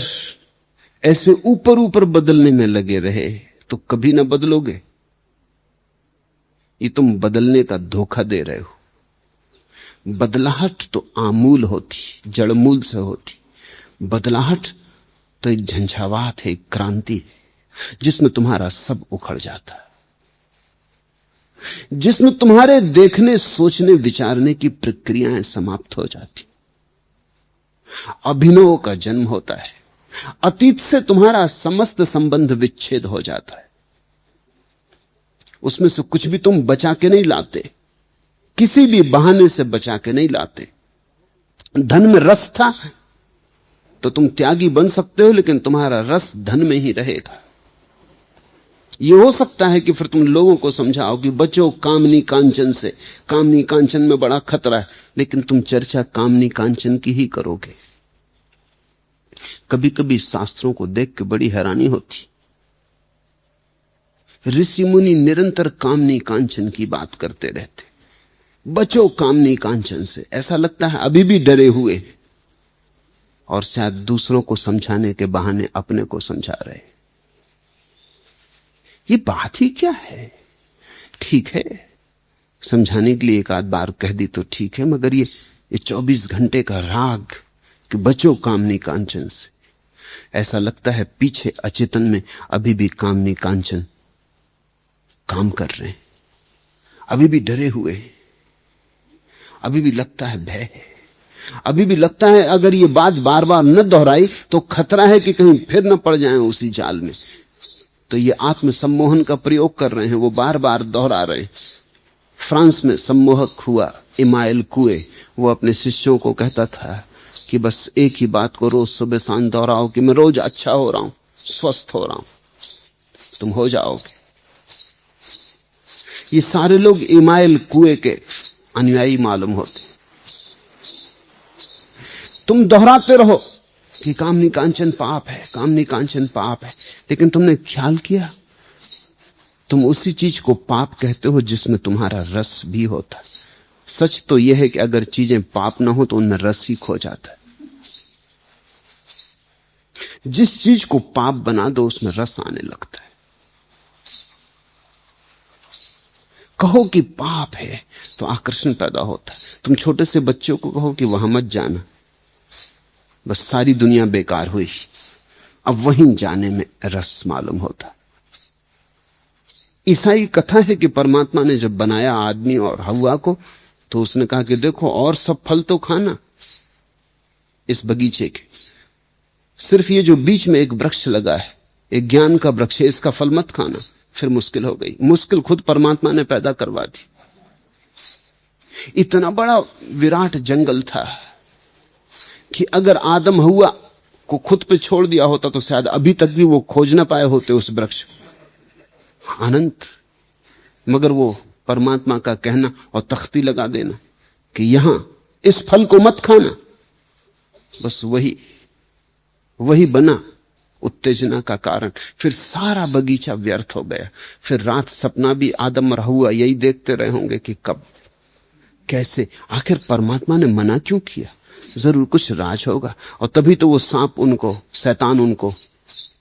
ऐसे ऊपर ऊपर बदलने में लगे रहे तो कभी ना बदलोगे। ये तुम बदलने का धोखा दे रहे हो। बदलाहट तो आमूल होती, जड़मूल से होती। बदलाहट तो एक झंझावात है, एक क्रांति है, जिसमें तुम्हारा सब उखड़ जाता है, जिसमें तुम्हारे देखने, सोचने, विचारने की प्रक्रियाएं समाप्त हो जाती, अभिनव का जन्म होता है, अतीत से तुम्हारा समस्त संबंध विच्छेद हो जाता है। उसमें से कुछ भी तुम बचा के नहीं लाते, किसी भी बहाने से बचा के नहीं लाते। धन में रस था तो तुम त्यागी बन सकते हो, लेकिन तुम्हारा रस धन में ही रहेगा। यह हो सकता है कि फिर तुम लोगों को समझाओ कि बचो कामनी कांचन से, कामनी कांचन में बड़ा खतरा है, लेकिन तुम चर्चा कामनी कांचन की ही करोगे। कभी कभी शास्त्रों को देख के बड़ी हैरानी होती। ऋषि मुनि निरंतर कामनी कांचन की बात करते रहते, बचो कामनी कांचन से। ऐसा लगता है अभी भी डरे हुए, और शायद दूसरों को समझाने के बहाने अपने को समझा रहे। ये बात ही क्या है? ठीक है, समझाने के लिए एक आध बार कह दी तो ठीक है, मगर ये 24 घंटे का राग कि बचो कामनी कांचन से, ऐसा लगता है पीछे अचेतन में अभी भी कामनी कांचन काम कर रहे हैं, अभी भी डरे हुए, अभी भी लगता है भय है, अभी भी लगता है अगर ये बात बार बार न दोहराई तो खतरा है कि कहीं फिर न पड़ जाएं उसी जाल में। तो ये आत्म सम्मोहन का प्रयोग कर रहे हैं, वो बार बार दोहरा रहे हैं। फ्रांस में सम्मोहक हुआ इमाइल कुए, वो अपने शिष्यों को कहता था कि बस एक ही बात को रोज सुबह शाम दोहराओ कि मैं रोज अच्छा हो रहा हूं, स्वस्थ हो रहा हूं, तुम हो जाओगे। ये सारे लोग इमाइल कुए के अनुयायी मालूम होते। तुम दोहराते रहो कि कामनी कांचन पाप है, कामनी कांचन पाप है, लेकिन तुमने ख्याल किया तुम उसी चीज को पाप कहते हो जिसमें तुम्हारा रस भी होता है। सच तो यह है कि अगर चीजें पाप ना हो तो उनमें रस ही खो जाता है। जिस चीज को पाप बना दो उसमें रस आने लगता है। कहो कि पाप है तो आकर्षण पैदा होता है। तुम छोटे से बच्चों को कहो कि वहां मत जाना, बस सारी दुनिया बेकार हुई, अब वहीं जाने में रस मालूम होता। ईसाई कथा है कि परमात्मा ने जब बनाया आदमी और हव्वा को तो उसने कहा कि देखो और सब फल तो खाना इस बगीचे के, सिर्फ ये जो बीच में एक वृक्ष लगा है, एक ज्ञान का वृक्ष है, इसका फल मत खाना। फिर मुश्किल हो गई। मुश्किल खुद परमात्मा ने पैदा करवा दी। इतना बड़ा विराट जंगल था कि अगर आदम हव्वा को खुद पे छोड़ दिया होता तो शायद अभी तक भी वो खोज ना पाए होते उस वृक्ष को। अनंत। मगर वो परमात्मा का कहना और तख्ती लगा देना कि यहां इस फल को मत खाना, बस वही बना उत्तेजना का कारण। फिर सारा बगीचा व्यर्थ हो गया। फिर रात सपना भी आदम और हव्वा यही देखते रहे होंगे कि कब, कैसे, आखिर परमात्मा ने मना क्यों किया? जरूर कुछ राज होगा। और तभी तो वो सांप उनको, शैतान उनको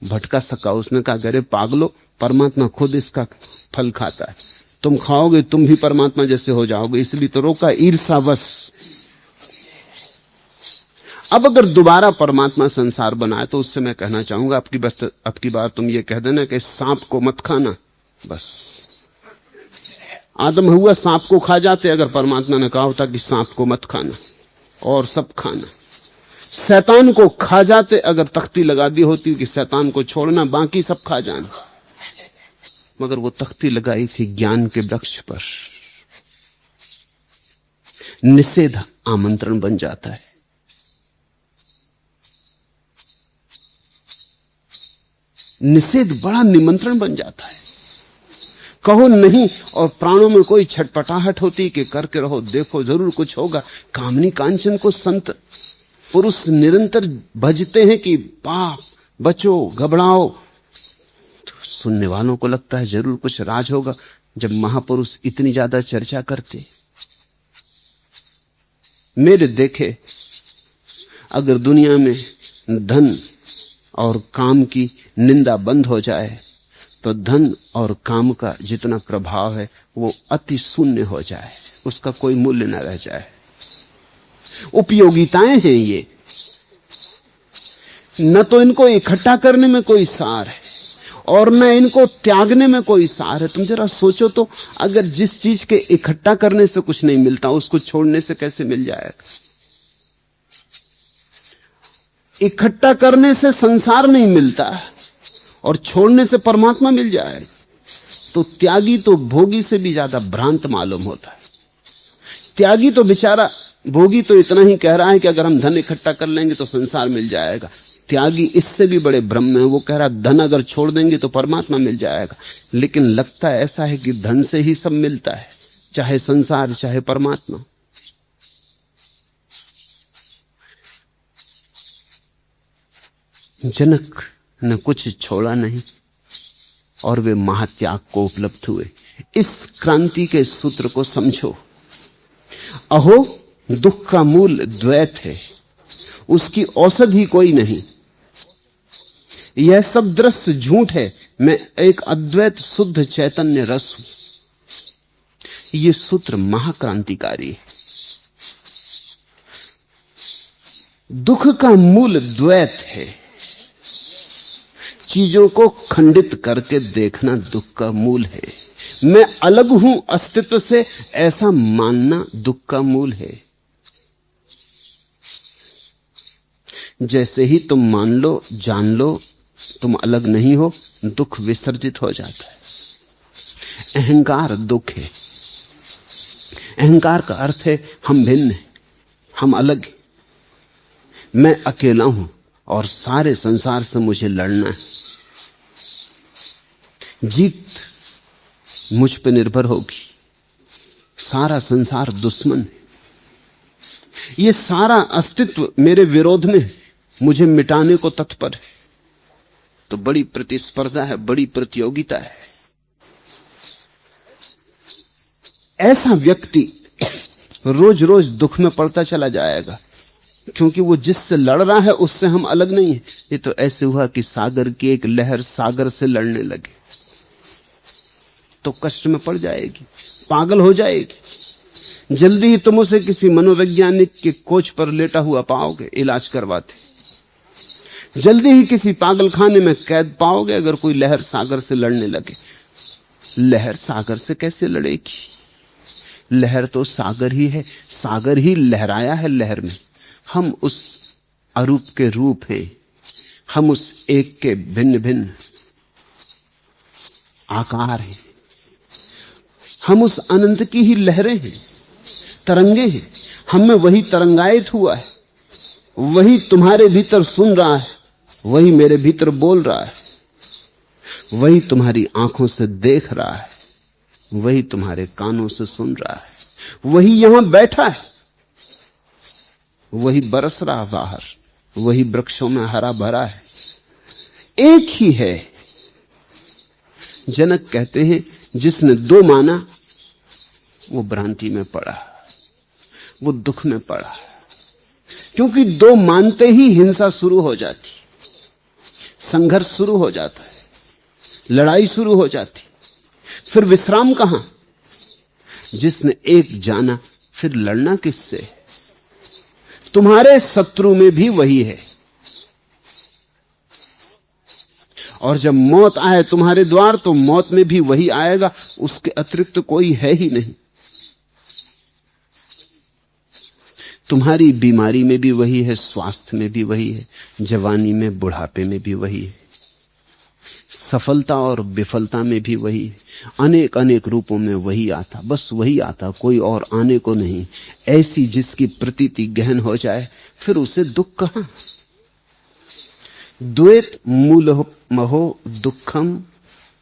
भटका सका। उसने कहा अरे पागलो, परमात्मा खुद इसका फल खाता है, तुम खाओगे तुम भी परमात्मा जैसे हो जाओगे, इसलिए तो रोका, ईर्ष्यावश। अब अगर दोबारा परमात्मा संसार बनाए तो उससे मैं कहना चाहूंगा अब की बार तुम ये कह देना कि सांप को मत खाना। बस आदम हव्वा सांप को खा जाते अगर परमात्मा ने कहा होता कि सांप को मत खाना और सब खाना। शैतान को खा जाते अगर तख्ती लगा दी होती कि शैतान को छोड़ना, बाकी सब खा जाना। मगर वो तख्ती लगाई थी ज्ञान के वृक्ष पर। निषेध आमंत्रण बन जाता है। निषेध बड़ा निमंत्रण बन जाता है। कहो नहीं और प्राणों में कोई छटपटाहट होती कि करके रहो, देखो जरूर कुछ होगा। कामनी कांचन को संत पुरुष निरंतर भजते हैं कि पाप बचो, घबराओ। तो सुनने वालों को लगता है जरूर कुछ राज होगा। जब महापुरुष इतनी ज्यादा चर्चा करते, मेरे देखे अगर दुनिया में धन और काम की निंदा बंद हो जाए तो धन और काम का जितना प्रभाव है वो अति शून्य हो जाए, उसका कोई मूल्य न रह जाए। उपयोगिताएं हैं ये, न तो इनको इकट्ठा करने में कोई सार है और न इनको त्यागने में कोई सार है। तुम जरा सोचो तो, अगर जिस चीज के इकट्ठा करने से कुछ नहीं मिलता उसको छोड़ने से कैसे मिल जाएगा? इकट्ठा करने से संसार नहीं मिलता और छोड़ने से परमात्मा मिल जाए, तो त्यागी तो भोगी से भी ज्यादा भ्रांत मालूम होता है। त्यागी तो बेचारा, भोगी तो इतना ही कह रहा है कि अगर हम धन इकट्ठा कर लेंगे तो संसार मिल जाएगा। त्यागी इससे भी बड़े भ्रम में है, वो कह रहा धन अगर छोड़ देंगे तो परमात्मा मिल जाएगा। लेकिन लगता है ऐसा है कि धन से ही सब मिलता है, चाहे संसार चाहे परमात्मा। जनक ने कुछ छोड़ा नहीं और वे महात्याग को उपलब्ध हुए। इस क्रांति के सूत्र को समझो। अहो, दुख का मूल द्वैत है, उसकी औषधि ही कोई नहीं। यह सब दृश्य झूठ है, मैं एक अद्वैत शुद्ध चैतन्य रस हूं। यह सूत्र महाक्रांतिकारी है। दुख का मूल द्वैत है, चीजों को खंडित करके देखना दुख का मूल है। मैं अलग हूं अस्तित्व से, ऐसा मानना दुख का मूल है। जैसे ही तुम मान लो, जान लो तुम अलग नहीं हो, दुख विसर्जित हो जाता है। अहंकार दुख है। अहंकार का अर्थ है हम भिन्न हैं, हम अलग हैं, मैं अकेला हूं और सारे संसार से मुझे लड़ना है। जीत मुझ पर निर्भर होगी, सारा संसार दुश्मन है, ये सारा अस्तित्व मेरे विरोध में, मुझे मिटाने को तत्पर है। तो बड़ी प्रतिस्पर्धा है, बड़ी प्रतियोगिता है। ऐसा व्यक्ति रोज रोज दुख में पड़ता चला जाएगा, क्योंकि वो जिससे लड़ रहा है उससे हम अलग नहीं है। ये तो ऐसे हुआ कि सागर की एक लहर सागर से लड़ने लगे तो कष्ट में पड़ जाएगी, पागल हो जाएगी। जल्दी ही तुम उसे किसी मनोवैज्ञानिक के कोच पर लेटा हुआ पाओगे इलाज करवाते। जल्दी ही किसी पागल खाने में कैद पाओगे अगर कोई लहर सागर से लड़ने लगे। लहर सागर से कैसे लड़ेगी? लहर तो सागर ही है, सागर ही लहराया है लहर में। हम उस अरूप के रूप हैं, हम उस एक के भिन्न भिन्न आकार हैं, हम उस अनंत की ही लहरें हैं, तरंगे हैं। हम में वही तरंगायित हुआ है, वही तुम्हारे भीतर सुन रहा है, वही मेरे भीतर बोल रहा है, वही तुम्हारी आंखों से देख रहा है, वही तुम्हारे कानों से सुन रहा है, वही यहां बैठा है, वही बरस रहा बाहर, वही वृक्षों में हरा भरा है, एक ही है। जनक कहते हैं जिसने दो माना वो भ्रांति में पड़ा, वो दुख में पड़ा, क्योंकि दो मानते ही हिंसा शुरू हो जाती, संघर्ष शुरू हो जाता है, लड़ाई शुरू हो जाती। फिर विश्राम कहां? जिसने एक जाना फिर लड़ना किससे? तुम्हारे शत्रु में भी वही है, और जब मौत आए तुम्हारे द्वार तो मौत में भी वही आएगा, उसके अतिरिक्त कोई है ही नहीं। तुम्हारी बीमारी में भी वही है, स्वास्थ्य में भी वही है, जवानी में बुढ़ापे में भी वही है, सफलता और विफलता में भी वही है। अनेक अनेक रूपों में वही आता, बस वही आता, कोई और आने को नहीं। ऐसी जिसकी प्रतीति गहन हो जाए, फिर उसे दुख कहां। द्वैत मूल महो दुखम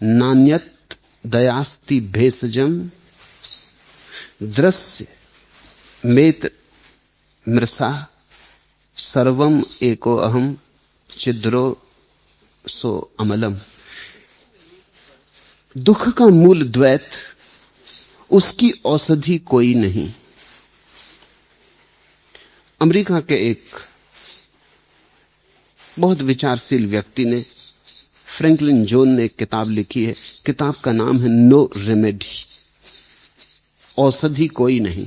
नान्यत दयास्ति भेषजम दृश्य मेत मृषा सर्वम एको अहम छिद्रो सो अमलम। दुख का मूल द्वैत, उसकी औषधि कोई नहीं। अमेरिका के एक बहुत विचारशील व्यक्ति ने, फ्रैंकलिन जोन ने एक किताब लिखी है। किताब का नाम है नो रेमेडी, औषधि कोई नहीं।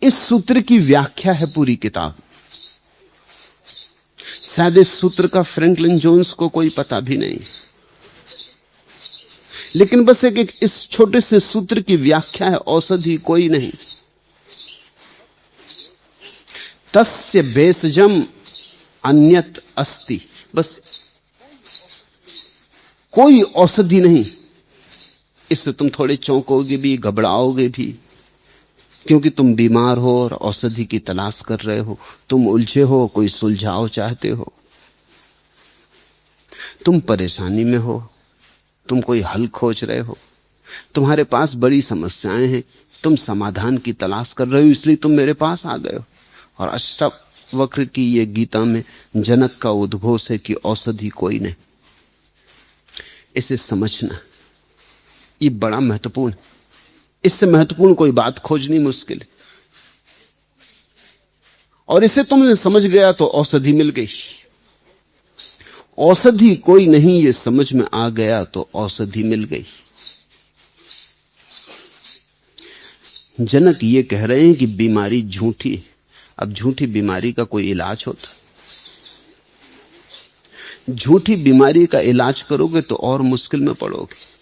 इस सूत्र की व्याख्या है पूरी किताब। शायद इस सूत्र का फ्रैंकलिन जोन्स को कोई पता भी नहीं, लेकिन बस एक इस छोटे से सूत्र की व्याख्या है, औषधि कोई नहीं। तस्य भेषजम अन्यत अस्ति, बस कोई औषधि नहीं। इससे तुम थोड़े चौंकोगे भी, घबराओगे भी, क्योंकि तुम बीमार हो और औषधि की तलाश कर रहे हो। तुम उलझे हो, कोई सुलझाव चाहते हो। तुम परेशानी में हो, तुम कोई हल खोज रहे हो। तुम्हारे पास बड़ी समस्याएं हैं, तुम समाधान की तलाश कर रहे हो, इसलिए तुम मेरे पास आ गए हो। और अष्टावक्र की ये गीता में जनक का उद्घोष है कि औषधि कोई नहीं। इसे समझना ये बड़ा महत्वपूर्ण है। इससे महत्वपूर्ण कोई बात खोजनी मुश्किल है। और इसे तुमने समझ गया तो औषधि मिल गई। औषधि कोई नहीं, ये समझ में आ गया तो औषधि मिल गई। जनक ये कह रहे हैं कि बीमारी झूठी है। अब झूठी बीमारी का कोई इलाज होता? झूठी बीमारी का इलाज करोगे तो और मुश्किल में पड़ोगे।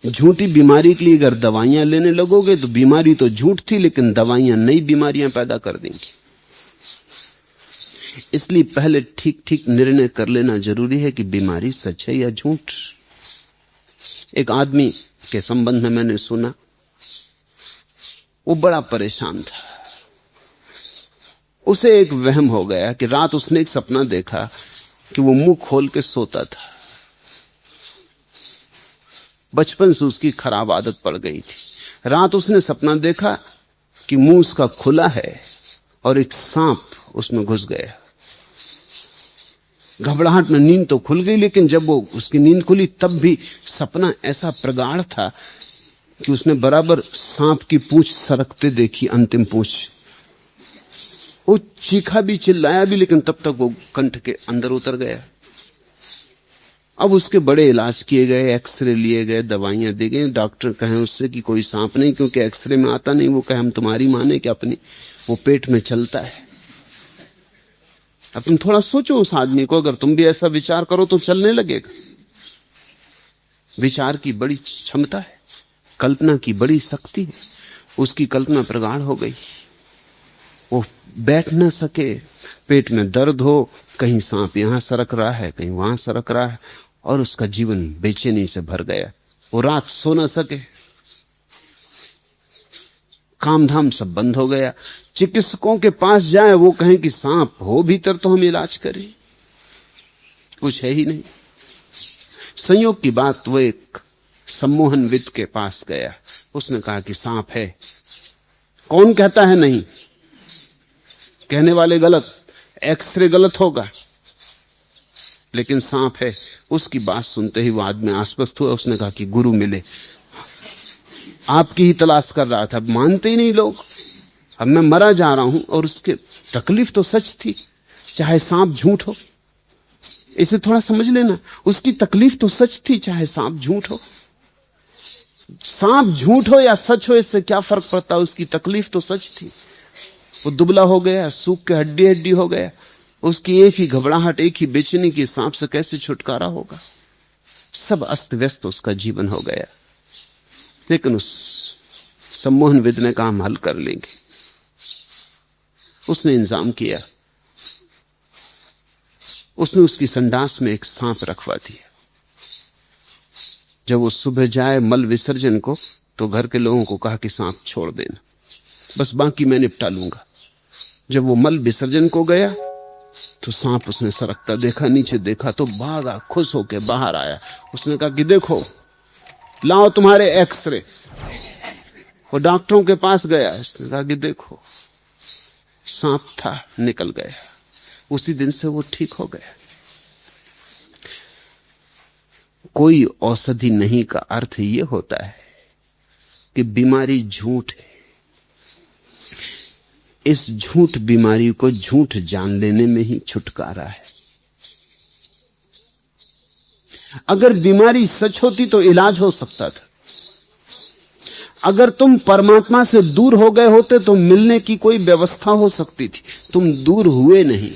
झूठी बीमारी के लिए अगर दवाइयां लेने लगोगे तो बीमारी तो झूठ थी, लेकिन दवाइयां नई बीमारियां पैदा कर देंगी। इसलिए पहले ठीक ठीक निर्णय कर लेना जरूरी है कि बीमारी सच है या झूठ। एक आदमी के संबंध में मैंने सुना, वो बड़ा परेशान था। उसे एक वहम हो गया कि रात उसने एक सपना देखा कि वो मुंह खोल के सोता था। बचपन से उसकी खराब आदत पड़ गई थी। रात उसने सपना देखा कि मुंह उसका खुला है और एक सांप उसमें घुस गया। घबराहट में नींद तो खुल गई, लेकिन जब वो उसकी नींद खुली तब भी सपना ऐसा प्रगाढ़ था कि उसने बराबर सांप की पूंछ सरकते देखी, अंतिम पूंछ। वो चीखा भी, चिल्लाया भी, लेकिन तब तक वो कंठ के अंदर उतर गया। अब उसके बड़े इलाज किए गए, एक्सरे लिए गए, दवाइयां दी गई। डॉक्टर कहे उससे कि कोई सांप नहीं, क्योंकि एक्सरे में आता नहीं। वो कहे हम तुम्हारी माने कि अपनी, वो पेट में चलता है। अब तुम थोड़ा सोचो उस आदमी को, अगर तुम भी ऐसा विचार करो तो चलने लगेगा। विचार की बड़ी क्षमता है, कल्पना की बड़ी शक्ति है। उसकी कल्पना प्रगाढ़ हो गई। वो बैठ न सके, पेट में दर्द हो, कहीं सांप यहां सरक रहा है, कहीं वहां सरक रहा है, और उसका जीवन बेचैनी से भर गया। वो रात सो न सके, काम धाम सब बंद हो गया। चिकित्सकों के पास जाए, वो कहें कि सांप हो भीतर तो हम इलाज करें, कुछ है ही नहीं। संयोग की बात, वो एक सम्मोहनविद के पास गया। उसने कहा कि सांप है। कौन कहता है नहीं? कहने वाले गलत, एक्सरे गलत होगा, लेकिन सांप है। उसकी बात सुनते ही वो आदमी आश्वस्त हुआ। उसने कहा कि गुरु मिले, आपकी ही तलाश कर रहा था। मानते ही नहीं लोग। अब मैं मरा जा रहा हूं, और उसके तकलीफ तो सच थी, चाहे सांप झूठ हो। इसे थोड़ा समझ लेना, उसकी तकलीफ तो सच थी, चाहे सांप झूठ हो। सांप झूठ हो या सच हो, इससे क्या फर्क पड़ता? उसकी तकलीफ तो सच थी। वो दुबला हो गया, सूख के हड्डी हड्डी हो गया। उसकी एक ही घबराहट, एक ही बेचैनी कि सांप से कैसे छुटकारा होगा। सब अस्त व्यस्त उसका जीवन हो गया। लेकिन उस सम्मोहनविद ने कहा हम हल कर लेंगे। उसने इंतजाम किया। उसने उसकी संडास में एक सांप रखवा दिया। जब वो सुबह जाए मल विसर्जन को तो घर के लोगों को कहा कि सांप छोड़ देना, बस बाकी मैं निपटा लूंगा। जब वो मल विसर्जन को गया तो सांप उसने सरकता देखा, नीचे देखा तो भागा, खुश होके बाहर आया। उसने कहा कि देखो, लाओ तुम्हारे एक्सरे। वो डॉक्टरों के पास गया, उसने कहा कि देखो, सांप था, निकल गया। उसी दिन से वो ठीक हो गया। कोई औषधि नहीं का अर्थ यह होता है कि बीमारी झूठ है। इस झूठ बीमारी को झूठ जान लेने में ही छुटकारा है। अगर बीमारी सच होती तो इलाज हो सकता था। अगर तुम परमात्मा से दूर हो गए होते तो मिलने की कोई व्यवस्था हो सकती थी। तुम दूर हुए नहीं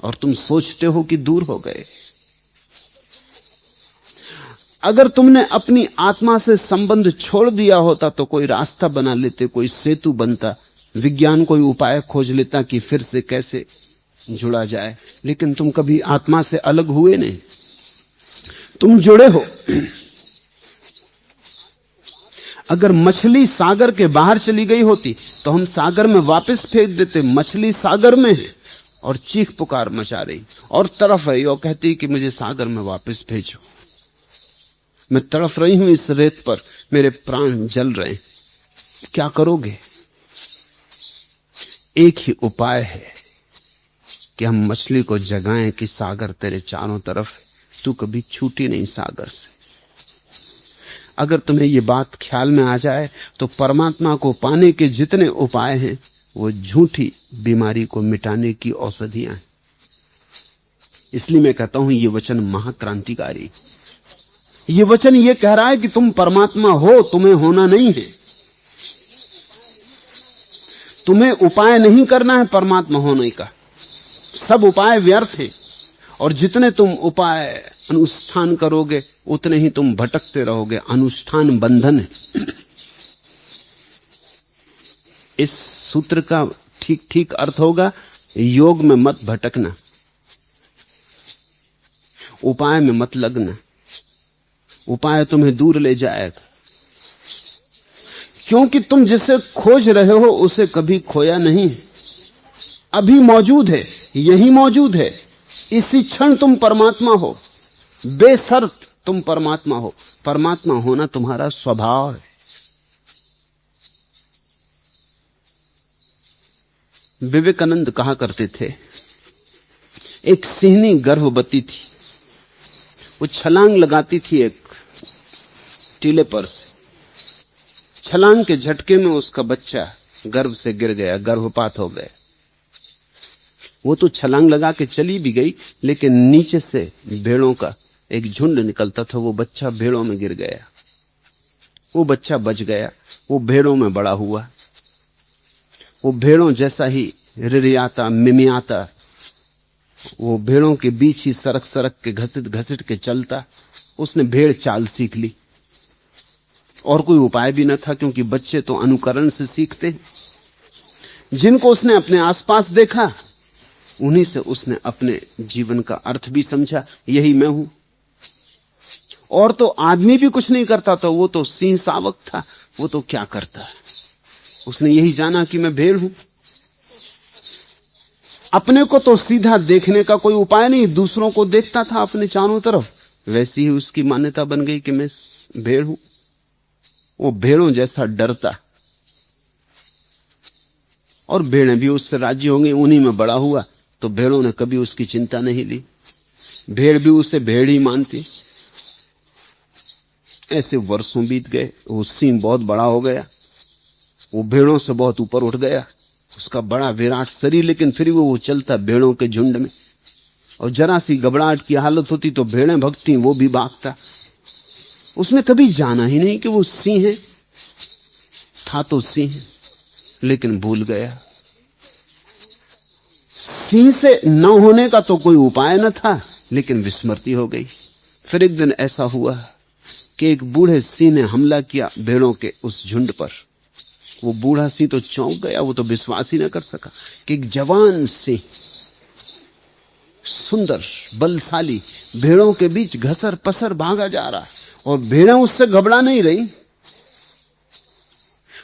और तुम सोचते हो कि दूर हो गए। अगर तुमने अपनी आत्मा से संबंध छोड़ दिया होता तो कोई रास्ता बना लेते, कोई सेतु बनता, विज्ञान कोई उपाय खोज लेता कि फिर से कैसे जुड़ा जाए। लेकिन तुम कभी आत्मा से अलग हुए नहीं, तुम जुड़े हो। अगर मछली सागर के बाहर चली गई होती तो हम सागर में वापस फेंक देते। मछली सागर में है और चीख पुकार मचा रही और तड़फ रही और कहती कि मुझे सागर में वापस भेजो। मैं तड़फ रही हूं इस रेत पर, मेरे प्राण जल रहे हैं, क्या करोगे? एक ही उपाय है कि हम मछली को जगाएं कि सागर तेरे चारों तरफ है, तू कभी छूटी नहीं सागर से। अगर तुम्हें ये बात ख्याल में आ जाए तो परमात्मा को पाने के जितने उपाय हैं वो झूठी बीमारी को मिटाने की औषधियां हैं। इसलिए मैं कहता हूं ये वचन महाक्रांतिकारी। ये वचन ये कह रहा है कि तुम परमात्मा हो, तुम्हें होना नहीं है। तुम्हें उपाय नहीं करना है परमात्मा होने का, सब उपाय व्यर्थ है। और जितने तुम उपाय अनुष्ठान करोगे उतने ही तुम भटकते रहोगे। अनुष्ठान बंधन है। इस सूत्र का ठीक ठीक अर्थ होगा, योग में मत भटकना, उपाय में मत लगना। उपाय तुम्हें दूर ले जाएगा, क्योंकि तुम जिसे खोज रहे हो उसे कभी खोया नहीं है, अभी मौजूद है, यही मौजूद है। इसी क्षण तुम परमात्मा हो, बेशर्त तुम परमात्मा हो। परमात्मा होना तुम्हारा स्वभाव है। विवेकानंद कहा करते थे, एक सिंहनी गर्भवती थी, वो छलांग लगाती थी एक टीले पर से। छलांग के झटके में उसका बच्चा गर्भ से गिर गया, गर्भपात हो गया। वो तो छलांग लगा के चली भी गई, लेकिन नीचे से भेड़ों का एक झुंड निकलता था, वो बच्चा भेड़ों में गिर गया। वो बच्चा बच गया, वो भेड़ों में बड़ा हुआ। वो भेड़ों जैसा ही रिरियाता, मिमियाता, वो भेड़ों के बीच ही सरक सरक के, घसीट घसीट के चलता। उसने भेड़ चाल सीख ली और कोई उपाय भी न था, क्योंकि बच्चे तो अनुकरण से सीखते हैं। जिनको उसने अपने आसपास देखा उन्हीं से उसने अपने जीवन का अर्थ भी समझा, यही मैं हूं। और तो आदमी भी कुछ नहीं करता था, वो तो सिंह सावक था, वो तो क्या करता। उसने यही जाना कि मैं भेड़ हूं। अपने को तो सीधा देखने का कोई उपाय नहीं, दूसरों को देखता था अपने चारों तरफ। वैसी ही उसकी मान्यता बन गई कि मैं भेड़ हूं। वो भेड़ों जैसा डरता और भेड़ें भी उससे राजी होंगी। उन्हीं में बड़ा हुआ तो भेड़ों ने कभी उसकी चिंता नहीं ली, भेड़ भी उसे भेड़ ही मानती। ऐसे वर्षों बीत गए, वो सिंह बहुत बड़ा हो गया, वो भेड़ों से बहुत ऊपर उठ गया। उसका बड़ा विराट शरीर, लेकिन फिर वो चलता भेड़ों के झुंड में। और जरा सी घबराहट की हालत होती तो भेड़ें भगती, वो भी भागता। उसने कभी जाना ही नहीं कि वो सिंह है। था तो सिंह, लेकिन भूल गया। सिंह से न होने का तो कोई उपाय न था, लेकिन विस्मृति हो गई। फिर एक दिन ऐसा हुआ कि एक बूढ़े सिंह ने हमला किया भेड़ों के उस झुंड पर। वो बूढ़ा सिंह तो चौंक गया, वो तो विश्वास ही न कर सका कि एक जवान सिंह सुंदर बलशाली भेड़ों के बीच घसर पसर भागा जा रहा है, और भेड़ें उससे घबरा नहीं रही।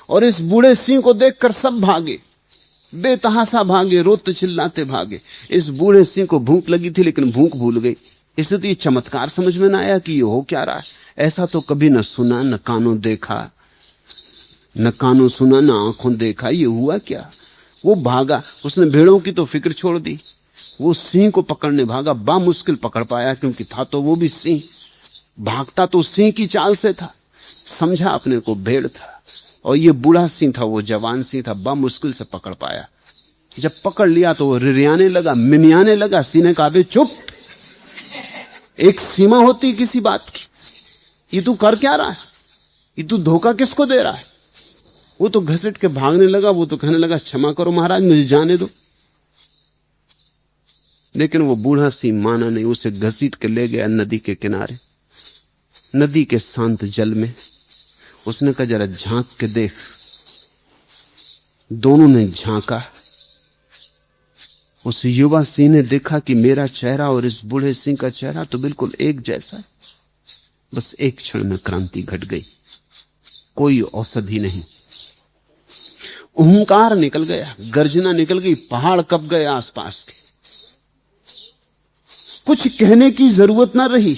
और इस बूढ़े सिंह को देखकर सब भागे, बेतहासा भागे, रोते चिल्लाते भागे। इस बूढ़े सिंह को भूख लगी थी, लेकिन भूख भूल गई। इसे तो ये चमत्कार समझ में ना आया कि ये हो क्या रहा है। ऐसा तो कभी न सुना, न कानों देखा, न कानों सुना, न आंखों देखा। ये हुआ क्या? वो भागा, उसने भेड़ों की तो फिक्र छोड़ दी, वो सिंह को पकड़ने भागा। बामुश्किल पकड़ पाया, क्योंकि था तो वो भी सिंह। भागता तो सिंह की चाल से था, समझा अपने को भेड़ था। और ये बूढ़ा सिंह था, वो जवान सिंह था, बामुश्किल से पकड़ पाया। जब पकड़ लिया तो वो रिरियाने लगा, मिमियाने लगा। सिंह ने कहा, बे चुप, एक सीमा होती किसी बात की। ये तू कर क्या रहा है? ये तू धोखा किसको दे रहा है? वो तो घसीट के भागने लगा। वो तो कहने लगा, क्षमा करो महाराज, मुझे जाने दो। लेकिन वो बूढ़ा सिंह माना नहीं, उसे घसीट के ले गया नदी के किनारे, नदी के शांत जल में। उसने कहा, जरा झांक के देख। दोनों ने झांका। उस युवा सिंह ने देखा कि मेरा चेहरा और इस बूढ़े सिंह का चेहरा तो बिल्कुल एक जैसा है। बस एक क्षण में क्रांति घट गई। कोई औषधि नहीं, हुंकार निकल गया, गर्जना निकल गई, पहाड़ कंप गए आसपास के। कुछ कहने की जरूरत ना रही।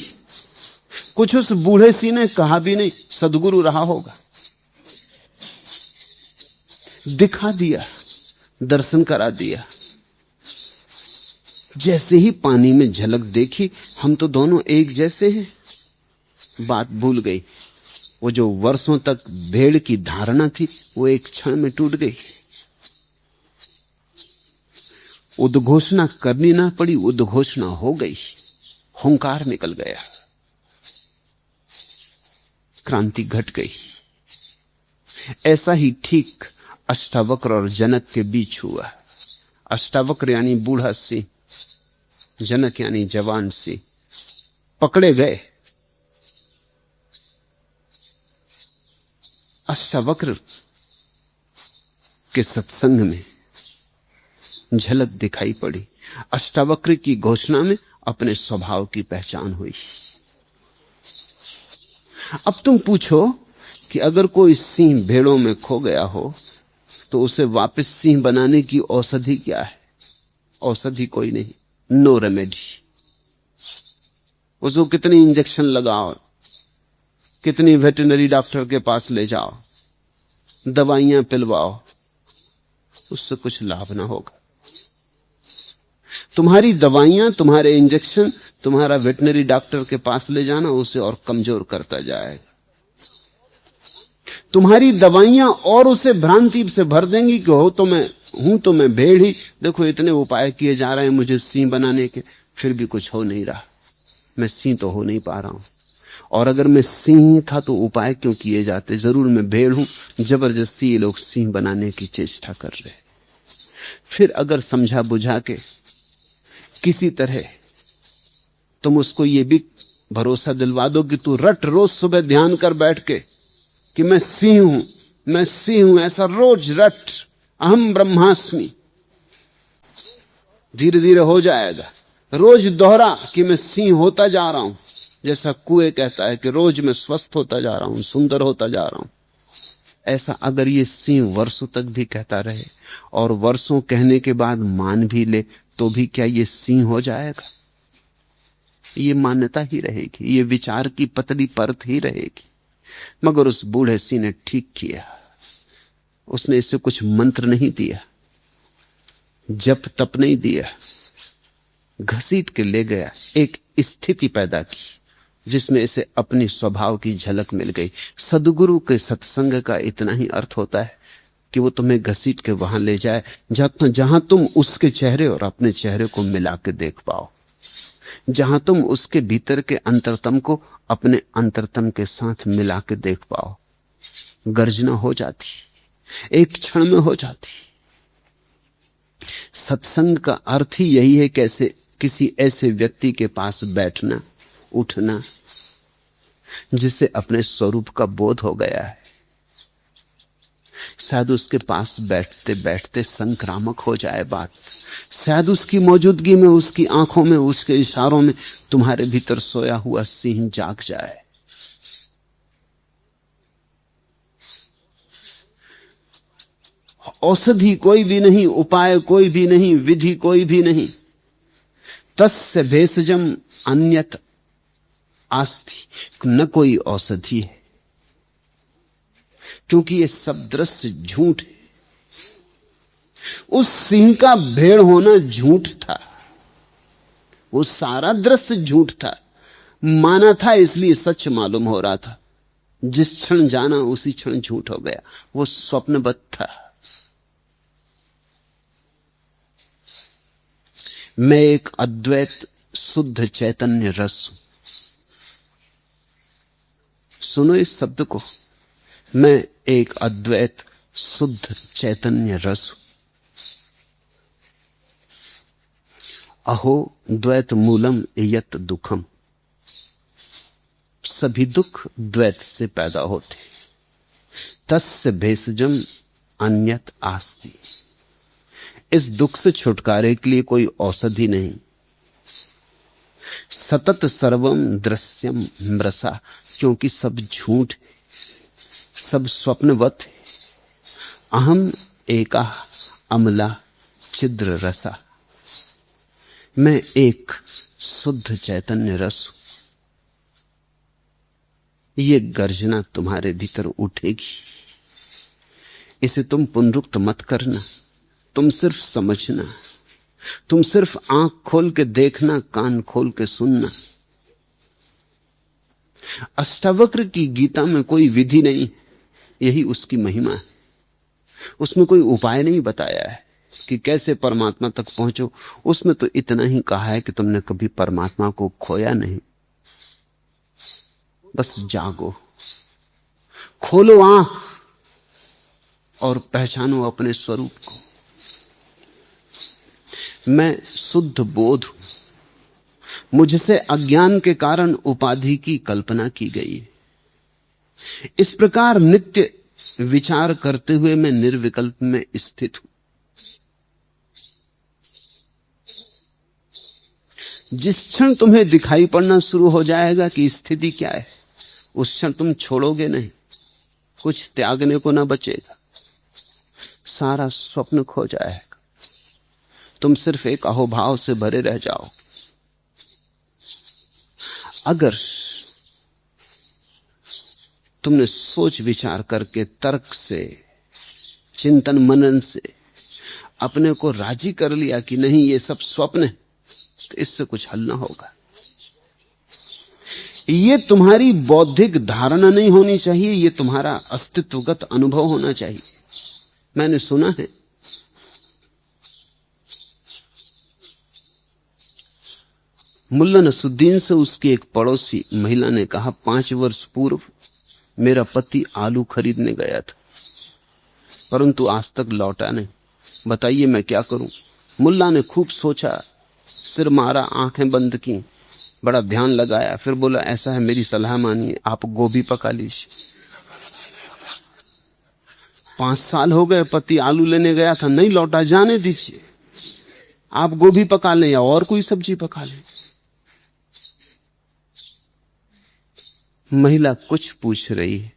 कुछ उस बूढ़े सिंह ने कहा भी नहीं। सदगुरु रहा होगा, दिखा दिया, दर्शन करा दिया। जैसे ही पानी में झलक देखी, हम तो दोनों एक जैसे हैं, बात भूल गई। वो जो वर्षों तक भेड़ की धारणा थी, वो एक क्षण में टूट गई। उद्घोषणा करनी ना पड़ी, उद्घोषणा हो गई, हुंकार निकल गया, क्रांति घट गई। ऐसा ही ठीक अष्टावक्र और जनक के बीच हुआ। अष्टावक्र यानी बूढ़ा सिंह, जनक यानी जवान सिंह पकड़े गए। अष्टावक्र के सत्संग में झलक दिखाई पड़ी। अष्टावक्र की घोषणा में अपने स्वभाव की पहचान हुई। अब तुम पूछो कि अगर कोई सिंह भेड़ों में खो गया हो तो उसे वापस सिंह बनाने की औषधि क्या है? औषधि कोई नहीं, नो रेमेडी। उसको कितनी इंजेक्शन लगाओ, कितनी वेटरनरी डॉक्टर के पास ले जाओ, दवाइयां पिलवाओ, उससे कुछ लाभ ना होगा। तुम्हारी दवाइयां, तुम्हारे इंजेक्शन, तुम्हारा वेटरनरी डॉक्टर के पास ले जाना उसे और कमजोर करता जाएगा। तुम्हारी दवाइयां और उसे भ्रांति से भर देंगी कि हूं तो मैं भेड़ ही। देखो इतने उपाय किए जा रहे हैं मुझे सिंह बनाने के, फिर भी कुछ हो नहीं रहा। मैं सिंह तो हो नहीं पा रहा हूं। और अगर मैं सिंह था तो उपाय क्यों किए जाते? जरूर मैं भेड़ हूं, जबरदस्ती ये लोग सिंह बनाने की चेष्टा कर रहे। फिर अगर समझा बुझा के किसी तरह तुम उसको ये भी भरोसा दिलवा दो कि तू रट रोज सुबह ध्यान कर बैठ के कि मैं सिंह हूं, मैं सिंह हूं, ऐसा रोज रट, अहम ब्रह्मास्मि, धीरे धीरे हो जाएगा। रोज दोहरा कि मैं सिंह होता जा रहा हूं, जैसा कुएं कहता है कि रोज मैं स्वस्थ होता जा रहा हूं, सुंदर होता जा रहा हूं। ऐसा अगर ये सिंह वर्षों तक भी कहता रहे और वर्षों कहने के बाद मान भी ले, तो भी क्या ये सिंह हो जाएगा? ये मान्यता ही रहेगी, ये विचार की पतली परत ही रहेगी। मगर उस बूढ़े सिंह ने ठीक किया। उसने इसे कुछ मंत्र नहीं दिया, जप तप नहीं दिया, घसीट के ले गया, एक स्थिति पैदा की जिसमें इसे अपनी स्वभाव की झलक मिल गई। सदगुरु के सत्संग का इतना ही अर्थ होता है कि वो तुम्हें घसीट के वहां ले जाए जहां तुम उसके चेहरे और अपने चेहरे को मिला के देख पाओ, जहां तुम उसके भीतर के अंतरतम को अपने अंतरतम के साथ मिला के देख पाओ। गर्जना हो जाती, एक क्षण में हो जाती। सत्संग का अर्थ ही यही है, कैसे किसी ऐसे व्यक्ति के पास बैठना, उठना जिसे अपने स्वरूप का बोध हो गया है। शायद उसके पास बैठते बैठते संक्रामक हो जाए बात। शायद उसकी मौजूदगी में, उसकी आंखों में, उसके इशारों में तुम्हारे भीतर सोया हुआ सिंह जाग जाए। औषधि कोई भी नहीं, उपाय कोई भी नहीं, विधि कोई भी नहीं। तस्य भेषजम अन्यत आस्ति, न कोई औषधि है, क्योंकि ये सब दृश्य झूठ है। उस सिंह का भेड़ होना झूठ था, वो सारा दृश्य झूठ था। माना था इसलिए सच मालूम हो रहा था, जिस क्षण जाना उसी क्षण झूठ हो गया। वो स्वप्नवत था। मैं एक अद्वैत शुद्ध चैतन्य रस हूं। सुनो इस शब्द को, मैं एक अद्वैत शुद्ध चैतन्य रस हूं। अहो द्वैत मूलम यत दुखम, सभी दुख द्वैत से पैदा होते। तस्य भेषजम अन्यत आस्ति, इस दुख से छुटकारे के लिए कोई औषधि नहीं। सतत सर्वम दृश्यम मृषा, क्योंकि सब झूठ है, सब स्वप्नवत है। अहम एका अमला छिद्र रसा, मैं एक शुद्ध चैतन्य रस हूं। ये गर्जना तुम्हारे भीतर उठेगी। इसे तुम पुनरुक्त मत करना, तुम सिर्फ समझना, तुम सिर्फ आंख खोल के देखना, कान खोल के सुनना। अष्टावक्र की गीता में कोई विधि नहीं, यही उसकी महिमा है। उसमें कोई उपाय नहीं बताया है कि कैसे परमात्मा तक पहुंचो। उसमें तो इतना ही कहा है कि तुमने कभी परमात्मा को खोया नहीं, बस जागो, खोलो आंख और पहचानो अपने स्वरूप को। मैं शुद्ध बोध हूं, मुझसे अज्ञान के कारण उपाधि की कल्पना की गई है। इस प्रकार नित्य विचार करते हुए मैं निर्विकल्प में स्थित हूं। जिस क्षण तुम्हें दिखाई पड़ना शुरू हो जाएगा कि स्थिति क्या है, उस क्षण तुम छोड़ोगे नहीं, कुछ त्यागने को ना बचेगा, सारा स्वप्न खो जाएगा, तुम सिर्फ एक अहोभाव से भरे रह जाओ। अगर तुमने सोच विचार करके, तर्क से, चिंतन मनन से अपने को राजी कर लिया कि नहीं ये सब स्वप्न है, तो इससे कुछ हल ना होगा। ये तुम्हारी बौद्धिक धारणा नहीं होनी चाहिए, ये तुम्हारा अस्तित्वगत अनुभव होना चाहिए। मैंने सुना है मुल्ला नसुद्दीन से उसकी एक पड़ोसी महिला ने कहा, 5 वर्ष पूर्व मेरा पति आलू खरीदने गया था, परंतु आज तक लौटा नहीं, बताइए मैं क्या करूं। मुल्ला ने खूब सोचा, सिर मारा, आंखें बंद की, बड़ा ध्यान लगाया, फिर बोला, ऐसा है मेरी सलाह मानिए, आप गोभी पका लीजिए। 5 साल हो गए, पति आलू लेने गया था, नहीं लौटा, जाने दीजिए, आप गोभी पका लें या और कोई सब्जी पका लें। महिला कुछ पूछ रही है,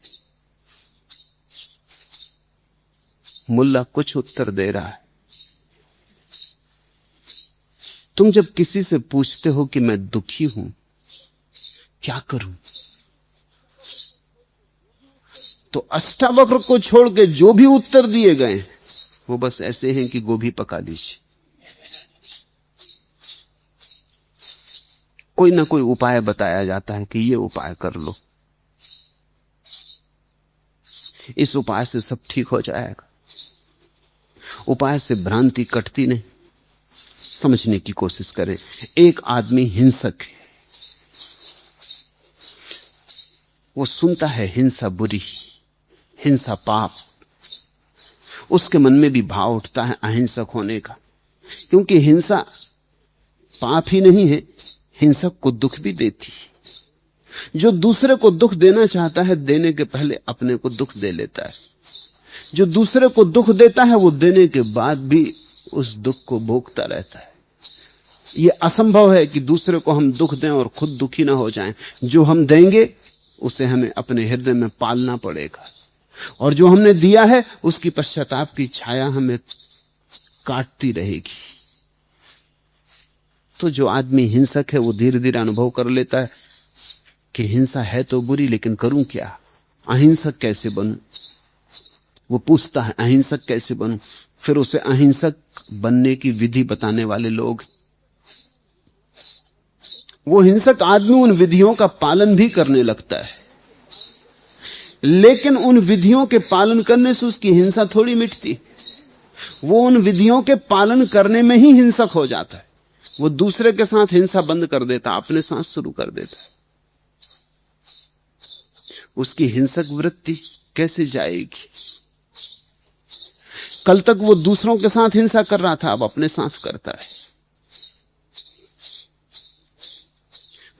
मुल्ला कुछ उत्तर दे रहा है। तुम जब किसी से पूछते हो कि मैं दुखी हूं, क्या करूं, तो अष्टावक्र को छोड़ के जो भी उत्तर दिए गए वो बस ऐसे हैं कि गोभी पका लीजिए। कोई ना कोई उपाय बताया जाता है कि ये उपाय कर लो, इस उपाय से सब ठीक हो जाएगा। उपाय से भ्रांति कटती नहीं। समझने की कोशिश करें। एक आदमी हिंसक है, वो सुनता है हिंसा बुरी, हिंसा पाप, उसके मन में भी भाव उठता है अहिंसक होने का, क्योंकि हिंसा पाप ही नहीं है, हिंसक को दुख भी देती है। जो दूसरे को दुख देना चाहता है, देने के पहले अपने को दुख दे लेता है। जो दूसरे को दुख देता है वो देने के बाद भी उस दुख को भोगता रहता है। ये असंभव है कि दूसरे को हम दुख दें और खुद दुखी ना हो जाएं। जो हम देंगे उसे हमें अपने हृदय में पालना पड़ेगा, और जो हमने दिया है उसकी पश्चाताप की छाया हमें काटती रहेगी। तो जो आदमी हिंसक है वो धीरे धीरे अनुभव कर लेता है कि हिंसा है तो बुरी, लेकिन करूं क्या, अहिंसक कैसे बनूं। वो पूछता है अहिंसक कैसे बनूं, फिर उसे अहिंसक बनने की विधि बताने वाले लोग। वो हिंसक आदमी उन विधियों का पालन भी करने लगता है, लेकिन उन विधियों के पालन करने से उसकी हिंसा थोड़ी मिटती। वो उन विधियों के पालन करने में ही हिंसक हो जाता है। वो दूसरे के साथ हिंसा बंद कर देता, अपने साथ शुरू कर देता है। उसकी हिंसक वृत्ति कैसे जाएगी? कल तक वो दूसरों के साथ हिंसा कर रहा था, अब अपने साथ करता है।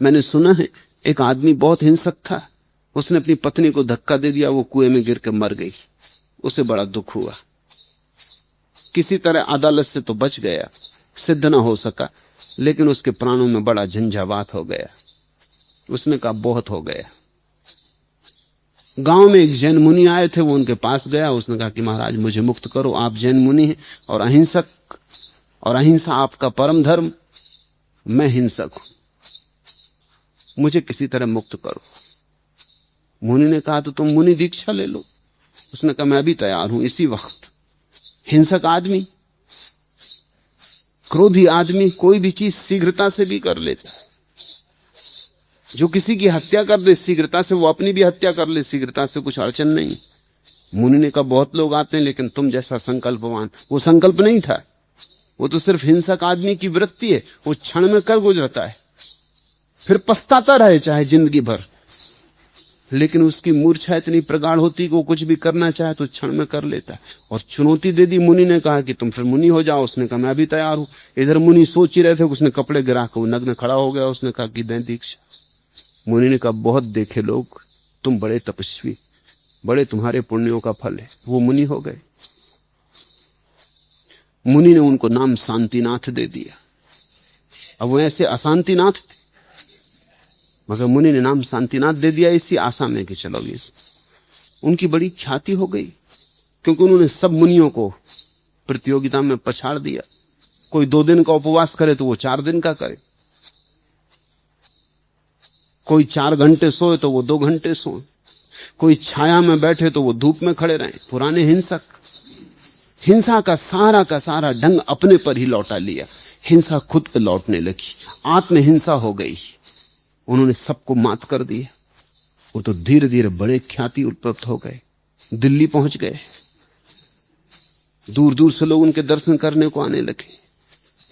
मैंने सुना है एक आदमी बहुत हिंसक था, उसने अपनी पत्नी को धक्का दे दिया, वो कुएं में गिर के मर गई। उसे बड़ा दुख हुआ। किसी तरह अदालत से तो बच गया, सिद्ध ना हो सका, लेकिन उसके प्राणों में बड़ा झंझावात हो गया। उसने कहा बहुत हो गया। गांव में एक जैन मुनि आए थे, वो उनके पास गया। उसने कहा कि महाराज मुझे मुक्त करो, आप जैन मुनि हैं और अहिंसक, और अहिंसा आपका परम धर्म, मैं हिंसक हूं, मुझे किसी तरह मुक्त करो। मुनि ने कहा तो तुम मुनि दीक्षा ले लो। उसने कहा मैं अभी तैयार हूं इसी वक्त। हिंसक आदमी, क्रोधी आदमी कोई भी चीज शीघ्रता से भी कर लेता है। जो किसी की हत्या कर दे शीघ्रता से, वो अपनी भी हत्या कर ले शीघ्रता से, कुछ अड़चन नहीं। मुनि ने कहा बहुत लोग आते हैं, लेकिन तुम जैसा संकल्पवान, वो संकल्प नहीं था, वो तो सिर्फ हिंसक आदमी की वृत्ति है। वो क्षण में कर गुजरता है, फिर पछताता रहे चाहे जिंदगी भर, लेकिन उसकी मूर्छा इतनी प्रगाढ़ होती कि वो कुछ भी करना चाहे तो क्षण में कर लेता है। और चुनौती दे दी। मुनि ने कहा कि तुम फिर मुनि हो जाओ। उसने कहा मैं अभी तैयार हूं। इधर मुनि सोच ही रहे थे, उसने कपड़े गिरा के वो नग्न खड़ा हो गया। उसने कहा कि दें दीक्षा। मुनि ने कहा बहुत देखे लोग, तुम बड़े तपस्वी, बड़े तुम्हारे पुण्यों का फल है। वो मुनि हो गए। मुनि ने उनको नाम शांतिनाथ दे दिया। अब वो ऐसे अशांतिनाथ थे, मगर मुनि ने नाम शांतिनाथ दे दिया इसी आशा में कि चलो ये। उनकी बड़ी ख्याति हो गई, क्योंकि उन्होंने सब मुनियों को प्रतियोगिता में पछाड़ दिया। कोई 2 दिन का उपवास करे तो वो 4 दिन का करे, कोई 4 घंटे सोए तो वो 2 घंटे सोए, कोई छाया में बैठे तो वो धूप में खड़े रहे। पुराने हिंसक हिंसा का सारा ढंग अपने पर ही लौटा लिया। हिंसा खुद पे लौटने लगी, आत्महिंसा हो गई। उन्होंने सबको मात कर दिया। वो तो धीरे धीरे बड़े ख्याति उपलब्ध हो गए, दिल्ली पहुंच गए। दूर दूर से लोग उनके दर्शन करने को आने लगे।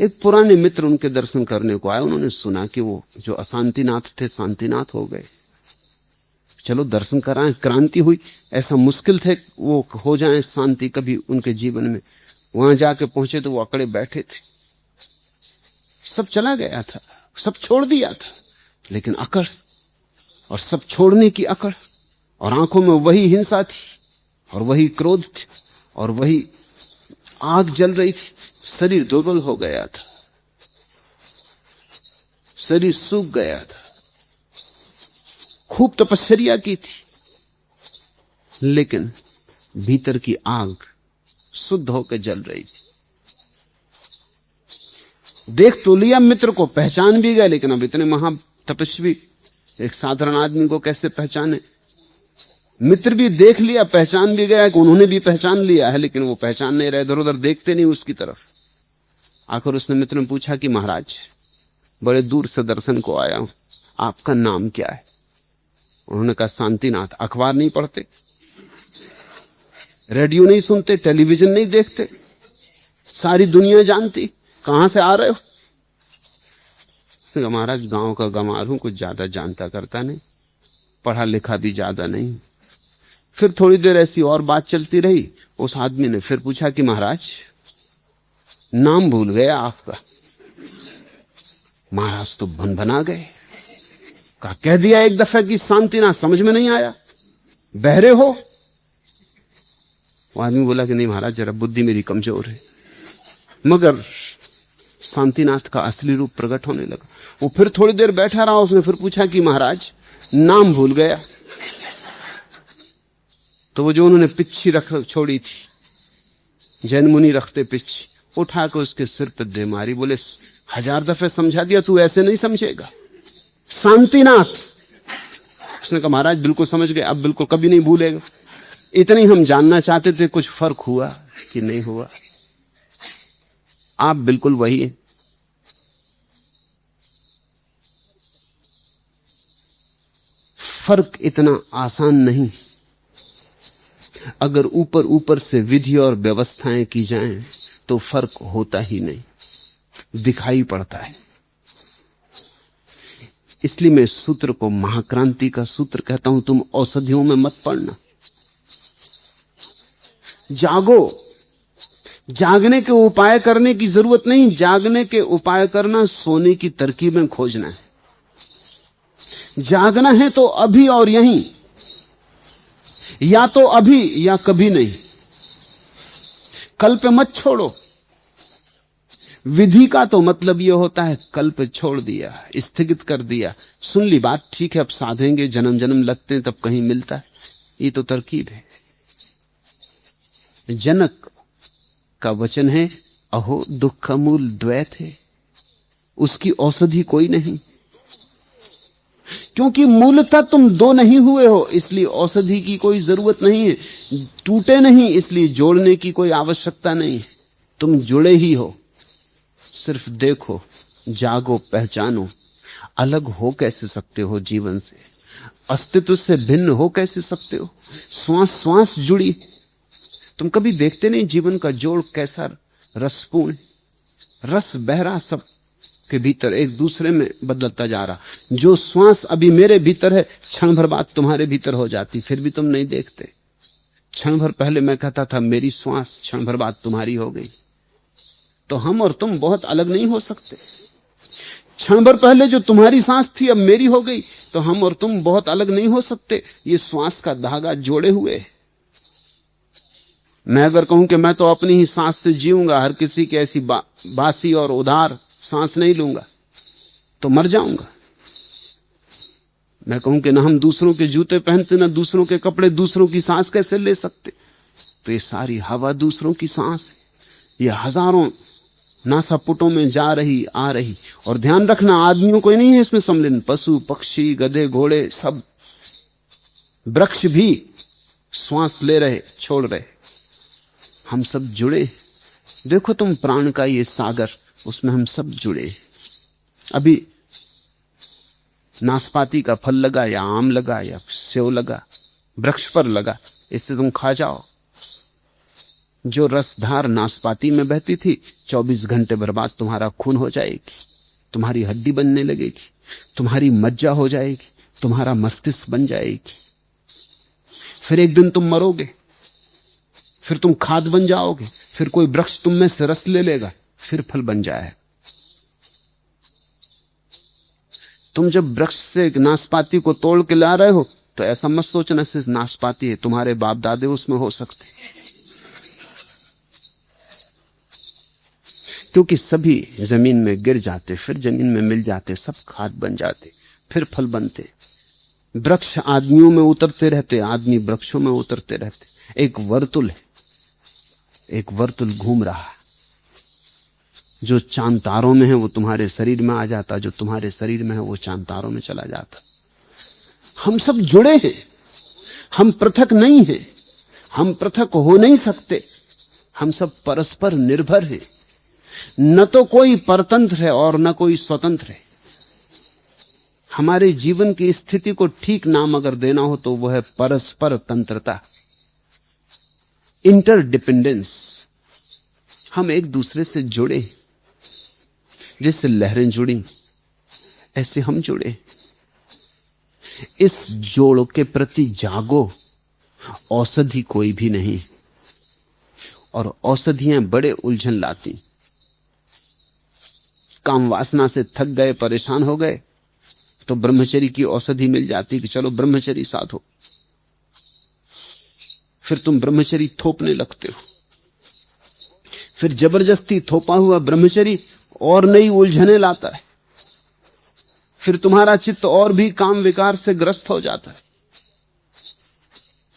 एक पुराने मित्र उनके दर्शन करने को आए। उन्होंने सुना कि वो जो अशांतिनाथ थे शांतिनाथ हो गए, चलो दर्शन कराएं। क्रांति हुई, ऐसा मुश्किल थे वो हो जाए शांति कभी उनके जीवन में। वहां जाके पहुंचे तो वो अकड़े बैठे थे। सब चला गया था, सब छोड़ दिया था, लेकिन अकड़, और सब छोड़ने की अकड़, और आंखों में वही हिंसा थी, और वही क्रोध थी, और वही आग जल रही थी। शरीर दुर्बल हो गया था, शरीर सूख गया था। खूब तपस्या की थी, लेकिन भीतर की आग शुद्ध होकर जल रही थी। देख तो लिया मित्र को, पहचान भी गए, लेकिन अब इतने महा तपस्वी एक साधारण आदमी को कैसे पहचाने। मित्र भी देख लिया, पहचान भी गया कि उन्होंने भी पहचान लिया है, लेकिन वो पहचान नहीं रहे, इधर उधर देखते नहीं उसकी तरफ। आखिर उसने मित्र ने पूछा कि महाराज बड़े दूर से दर्शन को आया हूं, आपका नाम क्या है? उन्होंने कहा शांतिनाथ। अखबार नहीं पढ़ते, रेडियो नहीं सुनते, टेलीविजन नहीं देखते, सारी दुनिया जानती, कहां से आ रहे हो? महाराज गांव का गंवार हूं, कुछ ज्यादा जानता करता नहीं, पढ़ा लिखा भी ज्यादा नहीं। फिर थोड़ी देर ऐसी और बात चलती रही। उस आदमी ने फिर पूछा कि महाराज नाम भूल गया आपका। महाराज तो भन-भना गए। कहा कह दिया एक दफे की शांतिनाथ, समझ में नहीं आया, बहरे हो? वो आदमी बोला कि नहीं महाराज, जरा बुद्धि मेरी कमजोर है। मगर शांतिनाथ का असली रूप प्रकट होने लगा। वो फिर थोड़ी देर बैठा रहा, उसने फिर पूछा कि महाराज नाम भूल गया। तो वो जो उन्होंने पिच्छी रख छोड़ी थी, जैन मुनि रखते पिच्छी, उठा के उसके सिर पर दे मारी। बोले 1000 दफे समझा दिया, तू ऐसे नहीं समझेगा। शांतिनाथ। उसने कहा महाराज बिल्कुल समझ गए, अब बिल्कुल कभी नहीं भूलेगा। इतनी हम जानना चाहते थे कुछ फर्क हुआ कि नहीं हुआ। आप बिल्कुल वही है। फर्क इतना आसान नहीं। अगर ऊपर ऊपर से विधि और व्यवस्थाएं की जाएं तो फर्क होता ही नहीं, दिखाई पड़ता है। इसलिए मैं सूत्र को महाक्रांति का सूत्र कहता हूं। तुम औषधियों में मत पड़ना, जागो। जागने के उपाय करने की जरूरत नहीं, जागने के उपाय करना सोने की तरकीबें खोजना है। जागना है तो अभी और यहीं, या तो अभी या कभी नहीं। कल पे मत छोड़ो। विधि का तो मतलब यह होता है कल पे छोड़ दिया, स्थगित कर दिया। सुन ली बात, ठीक है, अब साधेंगे, जन्म जन्म लगते हैं तब कहीं मिलता है। ये तो तरकीब है। जनक का वचन है, अहो दुख का मूल द्वैत है, उसकी औषधि कोई नहीं। क्योंकि मूलतः तुम दो नहीं हुए हो, इसलिए औषधि की कोई जरूरत नहीं है। टूटे नहीं, इसलिए जोड़ने की कोई आवश्यकता नहीं। तुम जुड़े ही हो। सिर्फ देखो, जागो, पहचानो। अलग हो कैसे सकते हो जीवन से? अस्तित्व से भिन्न हो कैसे सकते हो? श्वास श्वास जुड़ी। तुम कभी देखते नहीं जीवन का जोड़ कैसा रसपूर्ण, रस बहरा सब के भीतर एक दूसरे में बदलता जा रहा। जो श्वास अभी मेरे भीतर है, क्षण भर बाद तुम्हारे भीतर हो जाती, फिर भी तुम नहीं देखते। क्षण भर पहले मैं कहता था मेरी श्वास, क्षण भर बाद तुम्हारी हो गई। तो हम और तुम बहुत अलग नहीं हो सकते। क्षण भर पहले जो तुम्हारी सांस थी अब मेरी हो गई, तो हम और तुम बहुत अलग नहीं हो सकते। ये श्वास का धागा जोड़े हुए। मैं अगर कहूं कि मैं तो अपनी ही सांस से जीऊंगा, हर किसी की ऐसी बासी और उधार सांस नहीं लूंगा, तो मर जाऊंगा। मैं कहूं कि ना हम दूसरों के जूते पहनते, ना दूसरों के कपड़े, दूसरों की सांस कैसे ले सकते? तो ये सारी हवा दूसरों की सांस है। ये हजारों नासापुटों में जा रही आ रही। और ध्यान रखना, आदमियों को नहीं है इसमें सम्मिलन, पशु पक्षी गधे घोड़े सब, वृक्ष भी श्वास ले रहे छोड़ रहे। हम सब जुड़े। देखो तुम प्राण का ये सागर, उसमें हम सब जुड़े। अभी नाशपाती का फल लगा या आम लगा या सेव लगा, वृक्ष पर लगा, इससे तुम खा जाओ। जो रसधार नाशपाती में बहती थी 24 घंटे बाद तुम्हारा खून हो जाएगी, तुम्हारी हड्डी बनने लगेगी, तुम्हारी मज्जा हो जाएगी, तुम्हारा मस्तिष्क बन जाएगी। फिर एक दिन तुम मरोगे, फिर तुम खाद बन जाओगे, फिर कोई वृक्ष तुम में से रस ले लेगा, फिर फल बन जाए। तुम जब वृक्ष से नाशपाती को तोड़ के ला रहे हो तो ऐसा मत सोचना सिर्फ नाशपाती है, तुम्हारे बाप दादे उसमें हो सकते, क्योंकि सभी जमीन में गिर जाते, फिर जमीन में मिल जाते, सब खाद बन जाते, फिर फल बनते। वृक्ष आदमियों में उतरते रहते, आदमी वृक्षों में उतरते रहते। एक वर्तुल है, एक वर्तुल घूम रहा है। जो चांद तारों में है वो तुम्हारे शरीर में आ जाता, जो तुम्हारे शरीर में है वो चांद तारों में चला जाता। हम सब जुड़े हैं, हम पृथक नहीं हैं, हम पृथक हो नहीं सकते। हम सब परस्पर निर्भर हैं। न तो कोई परतंत्र है और न कोई स्वतंत्र है। हमारे जीवन की स्थिति को ठीक नाम अगर देना हो तो वह है परस्पर तंत्रता, इंटरडिपेंडेंस। हम एक दूसरे से जुड़े, जैसे लहरें जुड़ी ऐसे हम जुड़े। इस जोड़ के प्रति जागो। औषधि कोई भी नहीं, और औषधियां बड़े उलझन लाती। काम वासना से थक गए, परेशान हो गए, तो ब्रह्मचर्य की औषधि मिल जाती कि चलो ब्रह्मचर्य साधो। फिर तुम ब्रह्मचर्य थोपने लगते हो। फिर जबरदस्ती थोपा हुआ ब्रह्मचर्य और नई उलझने लाता है। फिर तुम्हारा चित्त और भी काम विकार से ग्रस्त हो जाता है।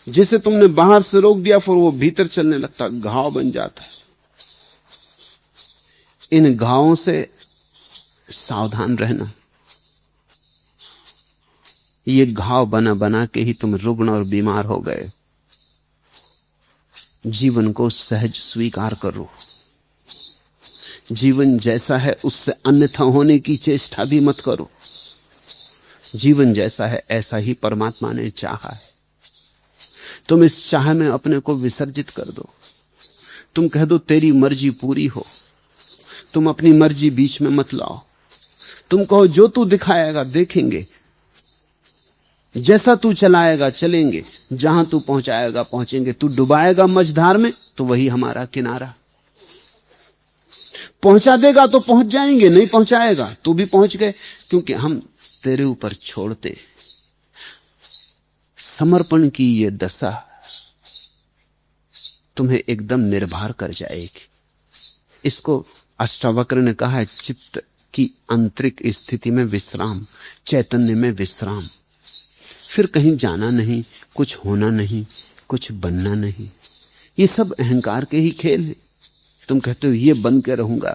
जिसे तुमने बाहर से रोक दिया फिर वो भीतर चलने लगता, घाव बन जाता है। इन घावों से सावधान रहना। ये घाव बना बना के ही तुम रुग्ण और बीमार हो गए। जीवन को सहज स्वीकार करो। जीवन जैसा है उससे अन्यथा होने की चेष्टा भी मत करो। जीवन जैसा है ऐसा ही परमात्मा ने चाहा है। तुम इस चाह में अपने को विसर्जित कर दो। तुम कह दो तेरी मर्जी पूरी हो। तुम अपनी मर्जी बीच में मत लाओ। तुम कहो जो तू दिखाएगा देखेंगे, जैसा तू चलाएगा चलेंगे, जहां तू पहुंचाएगा पहुंचेंगे। तू डुबाएगा मझधार में तो वही हमारा किनारा। पहुंचा देगा तो पहुंच जाएंगे, नहीं पहुंचाएगा तो भी पहुंच गए, क्योंकि हम तेरे ऊपर छोड़ते। समर्पण की ये दशा तुम्हें एकदम निर्भर कर जाएगी। इसको अष्टावक्र ने कहा है चित्त की आंतरिक स्थिति में विश्राम, चैतन्य में विश्राम। फिर कहीं जाना नहीं, कुछ होना नहीं, कुछ बनना नहीं। ये सब अहंकार के ही खेल है। तुम कहते हो ये बन के रहूंगा।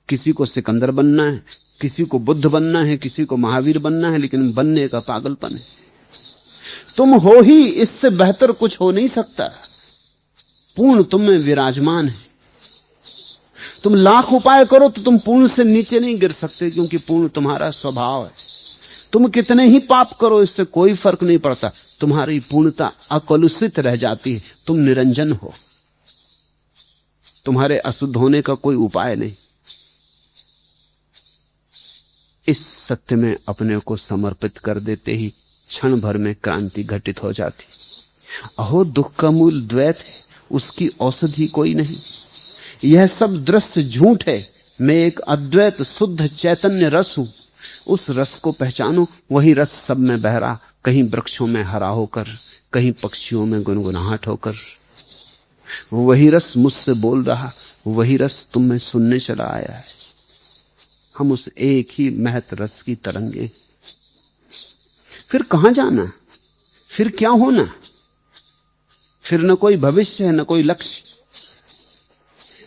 किसी को सिकंदर बनना है, किसी को बुद्ध बनना है, किसी को महावीर बनना है, लेकिन बनने का पागलपन है। तुम हो ही, इससे बेहतर कुछ हो नहीं सकता। पूर्ण तुम में विराजमान है। तुम लाख उपाय करो तो तुम पूर्ण से नीचे नहीं गिर सकते, क्योंकि पूर्ण तुम्हारा स्वभाव है। तुम कितने ही पाप करो इससे कोई फर्क नहीं पड़ता। तुम्हारी पूर्णता अकलुषित रह जाती है। तुम निरंजन हो। तुम्हारे अशुद्ध होने का कोई उपाय नहीं। इस सत्य में अपने को समर्पित कर देते ही क्षण भर में क्रांति घटित हो जाती। अहो दुख का मूल द्वैत है, उसकी औषधि कोई नहीं। यह सब दृश्य झूठ है। मैं एक अद्वैत शुद्ध चैतन्य रस हूं। उस रस को पहचानो। वही रस सब में बह रहा, कहीं वृक्षों में हरा होकर, कहीं पक्षियों में गुनगुनाहट होकर। वही रस मुझसे बोल रहा, वही रस तुम में सुनने चला आया है। हम उस एक ही महत रस की तरंगे। फिर कहां जाना, फिर क्या होना, फिर न कोई भविष्य है, न कोई लक्ष्य,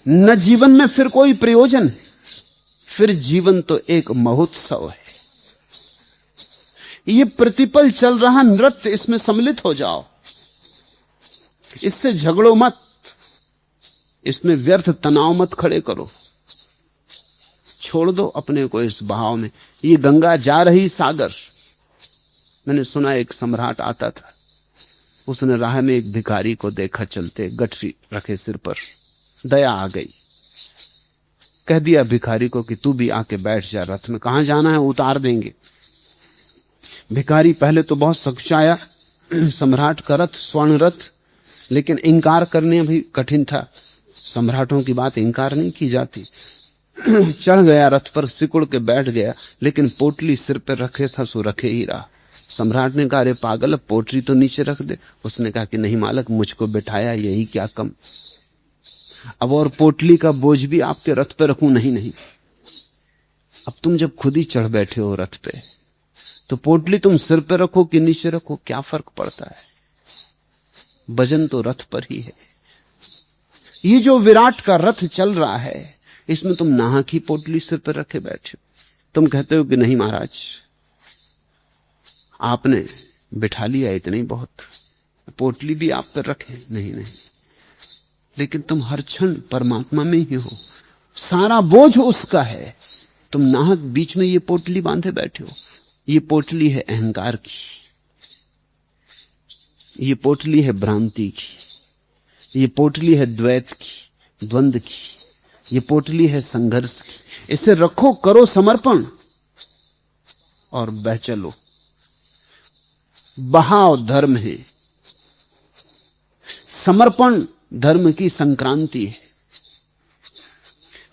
न जीवन में फिर कोई प्रयोजन। फिर जीवन तो एक महोत्सव है। ये प्रतिपल चल रहा नृत्य, इसमें सम्मिलित हो जाओ। इससे झगड़ो मत, इसमें व्यर्थ तनाव मत खड़े करो। छोड़ दो अपने को इस बहाव में। ये गंगा जा रही सागर। मैंने सुना एक सम्राट आता था, उसने राह में एक भिखारी को देखा चलते, गठरी रखे सिर पर। दया आ गई, कह दिया भिखारी को कि तू भी आके बैठ जा रथ में। कहां जाना है, उतार देंगे। भिखारी पहले तो बहुत सकुचाया, सम्राट का रथ स्वर्ण रथ, लेकिन इंकार करने भी कठिन था। सम्राटों की बात इंकार नहीं की जाती। चढ़ गया रथ पर, सिकुड़ के बैठ गया, लेकिन पोटली सिर पर रखे था सो रखे ही रहा। सम्राट ने कहा अरे पागल, पोटली तो नीचे रख दे। उसने कहा कि नहीं मालक, मुझको बिठाया यही क्या कम। अब और पोटली का बोझ भी आपके रथ पे रखूं? नहीं नहीं। अब तुम जब खुद ही चढ़ बैठे हो रथ पे, तो पोटली तुम सिर पे रखो कि नीचे रखो, क्या फर्क पड़ता है? वजन तो रथ पर ही है। ये जो विराट का रथ चल रहा है, इसमें तुम नाहक ही पोटली सिर पर रखे बैठे हो। तुम कहते हो कि नहीं महाराज, आपने बिठा लिया इतना ही बहुत, पोटली भी आप पर रखे। नहीं नहीं, लेकिन तुम हर क्षण परमात्मा में ही हो, सारा बोझ उसका है। तुम नाहक बीच में ये पोटली बांधे बैठे हो। ये पोटली है अहंकार की, ये पोटली है भ्रांति की, ये पोटली है द्वैत की, द्वंद की, ये पोटली है संघर्ष की। इसे रखो, करो समर्पण और बह चलो। बहाव धर्म है, समर्पण धर्म की संक्रांति है।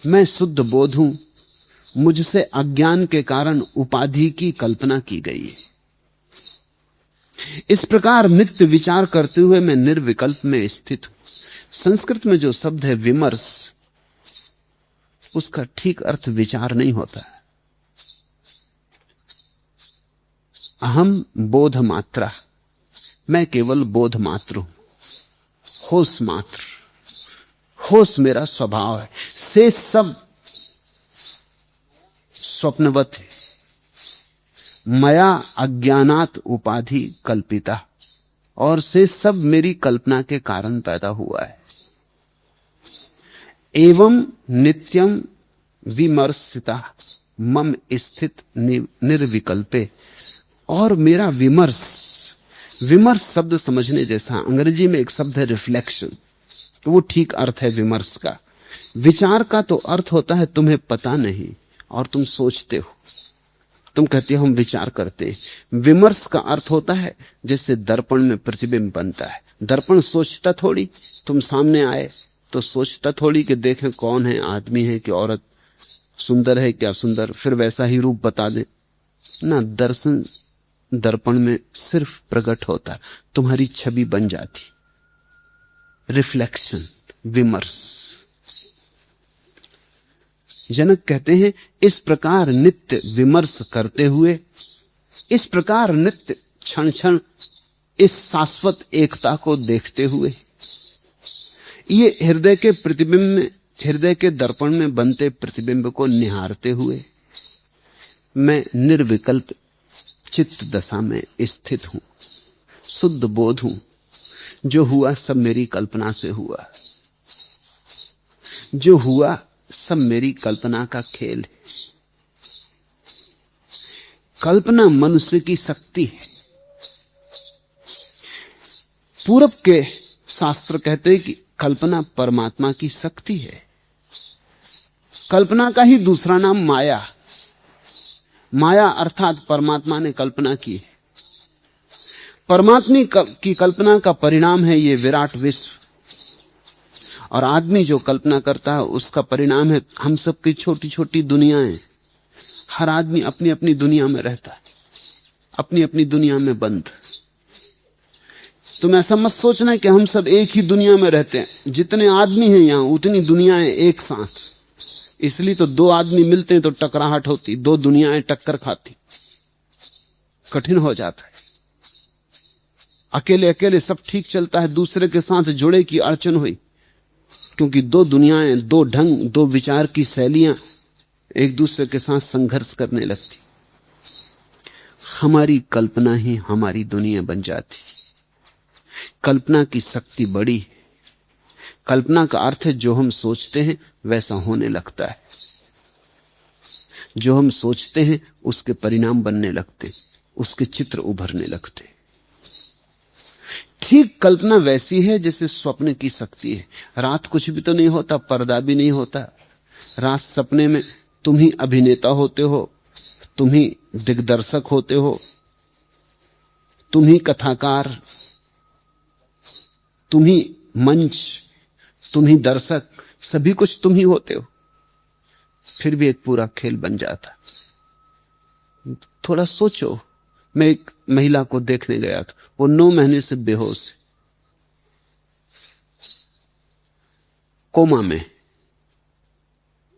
मैं शुद्ध बोध हूं, मुझसे अज्ञान के कारण उपाधि की कल्पना की गई है। इस प्रकार नित्य विचार करते हुए मैं निर्विकल्प में स्थित हूं। संस्कृत में जो शब्द है विमर्श, उसका ठीक अर्थ विचार नहीं होता है। अहम बोध मात्रा, मैं केवल बोध मात्र हूं, होश मात्र। होश मेरा स्वभाव है, से सब स्वप्नवत है। मया अज्ञानात उपाधि कल्पिता, और से सब मेरी कल्पना के कारण पैदा हुआ है। एवं नित्यम विमर्शिता मम स्थित निर्विकल्पे, और मेरा विमर्श, विमर्श शब्द समझने जैसा, अंग्रेजी में एक शब्द है रिफ्लेक्शन, तो वो ठीक अर्थ है विमर्श का। विचार का तो अर्थ होता है तुम्हें पता नहीं और तुम सोचते हो, तुम कहते हो हम विचार करते हैं। विमर्श का अर्थ होता है जैसे दर्पण में प्रतिबिंब बनता है। दर्पण सोचता थोड़ी, तुम सामने आए तो सोचता थोड़ी कि देखें कौन है, आदमी है कि औरत, सुंदर है क्या सुंदर, फिर वैसा ही रूप बता दे ना। दर्शन दर्पण में सिर्फ प्रकट होता, तुम्हारी छवि बन जाती। रिफ्लेक्शन, विमर्श। जनक कहते हैं इस प्रकार नित्य विमर्श करते हुए, इस प्रकार नित्य क्षण क्षण इस शाश्वत एकता को देखते हुए, ये हृदय के प्रतिबिंब में, हृदय के दर्पण में बनते प्रतिबिंब को निहारते हुए मैं निर्विकल्प चित्त दशा में स्थित हूं, शुद्ध बोध हूं। जो हुआ सब मेरी कल्पना से हुआ, जो हुआ सब मेरी कल्पना का खेल है। कल्पना मनुष्य की शक्ति है। पूरब के शास्त्र कहते हैं कि कल्पना परमात्मा की शक्ति है। कल्पना का ही दूसरा नाम माया, माया अर्थात परमात्मा ने कल्पना की है। परमात्मा की कल्पना का परिणाम है ये विराट विश्व, और आदमी जो कल्पना करता है उसका परिणाम है हम सब की छोटी छोटी दुनियाएं। हर आदमी अपनी अपनी दुनिया में रहता है, अपनी अपनी दुनिया में बंद। तुम ऐसा मत सोचना कि हम सब एक ही दुनिया में रहते हैं। जितने आदमी हैं यहां उतनी दुनियाएं एक साथ, इसलिए तो दो आदमी मिलते हैं तो टकराहट होती, दो दुनियाएं टक्कर खाती, कठिन हो जाता है। अकेले अकेले सब ठीक चलता है, दूसरे के साथ जुड़े की अड़चन हुई, क्योंकि दो दुनियाएं, दो ढंग, दो विचार की शैलियां एक दूसरे के साथ संघर्ष करने लगती। हमारी कल्पना ही हमारी दुनिया बन जाती। कल्पना की शक्ति बड़ी है। कल्पना का अर्थ है जो हम सोचते हैं वैसा होने लगता है। जो हम सोचते हैं उसके परिणाम बनने लगते, उसके चित्र उभरने लगते। ठीक कल्पना वैसी है जैसे स्वप्न की शक्ति है। रात कुछ भी तो नहीं होता, पर्दा भी नहीं होता। रात सपने में तुम ही अभिनेता होते हो, तुम ही दिग्दर्शक होते हो, तुम ही कथाकार, तुम ही मंच, तुम ही दर्शक, सभी कुछ तुम ही होते हो। फिर भी एक पूरा खेल बन जाता। थोड़ा सोचो, मैं एक महिला को देखने गया था, वो 9 महीने से बेहोश है, कोमा में,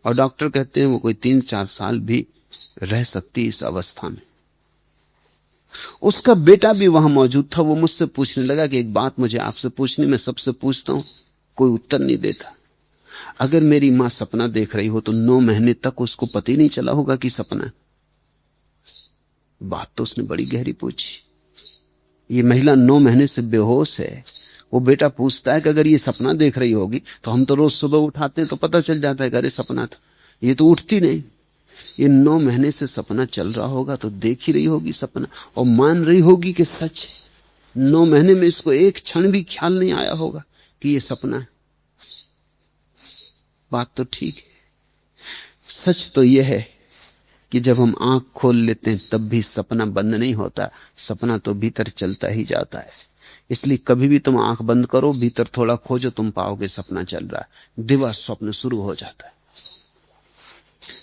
और डॉक्टर कहते हैं वो कोई 3-4 साल भी रह सकती इस अवस्था में। उसका बेटा भी वहां मौजूद था। वो मुझसे पूछने लगा कि एक बात मुझे आपसे पूछनी, मैं सबसे पूछता हूं कोई उत्तर नहीं देता। अगर मेरी मां सपना देख रही हो तो 9 महीने तक उसको पता ही नहीं चला होगा कि सपना। बात तो उसने बड़ी गहरी पूछी। ये महिला 9 महीने से बेहोश है। वो बेटा पूछता है कि अगर ये सपना देख रही होगी तो हम तो रोज सुबह उठाते हैं तो पता चल जाता है कि अरे सपना था। ये तो उठती नहीं। ये 9 महीने से सपना चल रहा होगा तो देख ही रही होगी सपना, और मान रही होगी कि सच है। 9 महीने में इसको एक क्षण भी ख्याल नहीं आया होगा कि ये सपना है। बात तो ठीक है। सच तो यह है कि जब हम आंख खोल लेते हैं तब भी सपना बंद नहीं होता। सपना तो भीतर चलता ही जाता है। इसलिए कभी भी तुम आंख बंद करो, भीतर थोड़ा खोजो, तुम पाओगे सपना चल रहा है। दिवा स्वप्न शुरू हो जाता है।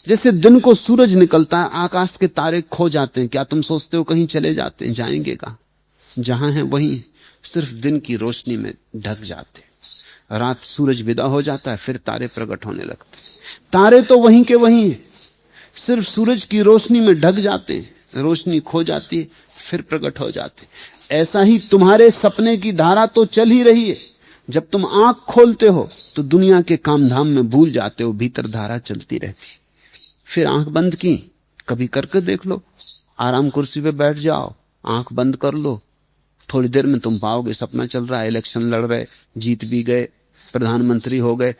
जैसे दिन को सूरज निकलता है, आकाश के तारे खो जाते हैं। क्या तुम सोचते हो कहीं चले जाते हैं? जाएंगे कहां? जहां है वहीं, सिर्फ दिन की रोशनी में ढक जाते। रात सूरज विदा हो जाता है, फिर तारे प्रकट होने लगते। तारे तो वहीं के वहीं हैं, सिर्फ सूरज की रोशनी में ढक जाते हैं, रोशनी खो जाती है, फिर प्रकट हो जाते। ऐसा ही तुम्हारे सपने की धारा तो चल ही रही है। जब तुम आंख खोलते हो तो दुनिया के कामधाम में भूल जाते हो, भीतर धारा चलती रहती। फिर आंख बंद की, कभी करके देख लो, आराम कुर्सी पे बैठ जाओ, आंख बंद कर लो, थोड़ी देर में तुम पाओगे सपना चल रहा है, इलेक्शन लड़ रहे, जीत भी गए, प्रधानमंत्री हो गए।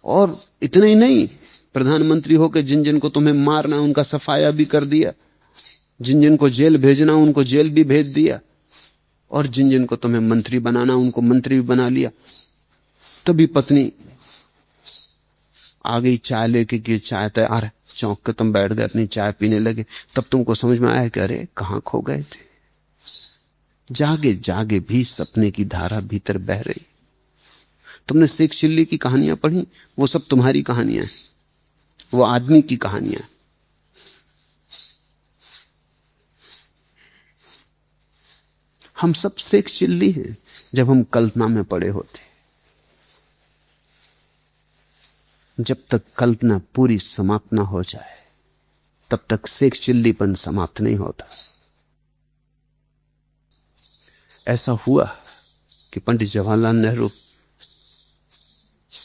और इतना ही नहीं, प्रधानमंत्री होकर जिन जिन को तुम्हें मारना उनका सफाया भी कर दिया, जिन जिन को जेल भेजना उनको जेल भी भेज दिया, और जिन जिन को तुम्हें मंत्री बनाना उनको मंत्री भी बना लिया। तभी पत्नी आ गई चाय लेके कि चाय तैयार है, चौंक के तुम बैठ गए, अपनी चाय पीने लगे। तब तुमको समझ में आया कि अरे कहां खो गए थे। जागे जागे भी सपने की धारा भीतर बह रही। तुमने शेख चिल्ली की कहानियां पढ़ी, वो सब तुम्हारी कहानियां हैं, वो आदमी की कहानियां। हम सब शेख चिल्ली हैं जब हम कल्पना में पड़े होते। जब तक कल्पना पूरी समाप्त ना हो जाए तब तक शेख चिल्लीपन समाप्त नहीं होता। ऐसा हुआ कि पंडित जवाहरलाल नेहरू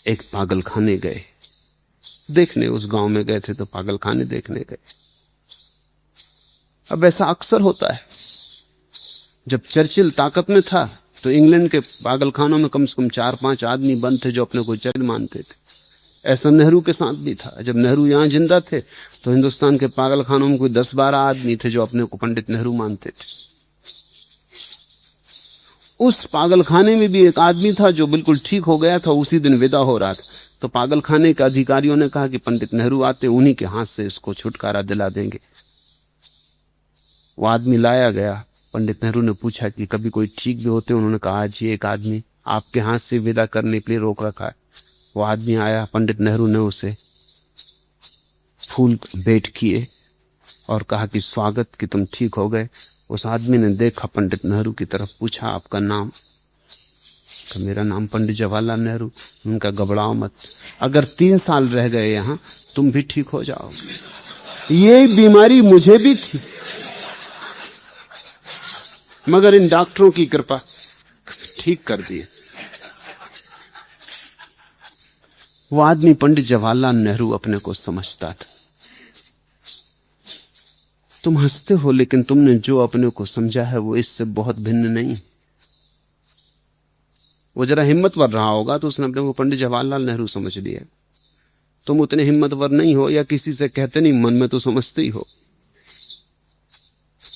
एक पागलखाने गए देखने, उस गांव में गए थे तो पागलखाने देखने गए। अब ऐसा अक्सर होता है, जब चर्चिल ताकत में था तो इंग्लैंड के पागलखानों में कम से कम 4-5 आदमी बंद थे जो अपने को चर्चिल मानते थे। ऐसा नेहरू के साथ भी था। जब नेहरू यहां जिंदा थे तो हिंदुस्तान के पागलखानों में कोई 10-12 आदमी थे जो अपने को पंडित नेहरू मानते थे। उस पागलखाने में भी एक आदमी था जो बिल्कुल ठीक हो गया था, उसी दिन विदा हो रहा था। तो पागलखाने के अधिकारियों ने कहा कि पंडित नेहरू आते, उन्हीं के हाथ से इसको छुटकारा दिला देंगे। वो आदमी लाया गया। पंडित नेहरू ने पूछा कि कभी कोई ठीक भी होते? उन्होंने कहा आज ये एक आदमी आपके हाथ से विदा करने के लिए रोक रखा है। वो आदमी आया, पंडित नेहरू ने उसे फूल भेंट किए और कहा कि स्वागत कि तुम ठीक हो गए। उस आदमी ने देखा पंडित नेहरू की तरफ, पूछा आपका नाम? कि मेरा नाम पंडित जवाहरलाल नेहरू। उनका घबराओ मत, अगर 3 साल रह गए यहां तुम भी ठीक हो जाओगे। ये बीमारी मुझे भी थी मगर इन डॉक्टरों की कृपा ठीक कर दिए। वो आदमी पंडित जवाहरलाल नेहरू अपने को समझता था। तुम हंसते हो लेकिन तुमने जो अपने को समझा है वो इससे बहुत भिन्न नहीं। वो जरा हिम्मतवर रहा होगा तो उसने अपने को पंडित जवाहरलाल नेहरू समझ लिया। तुम उतने हिम्मतवर नहीं हो, या किसी से कहते नहीं, मन में तो समझते ही हो।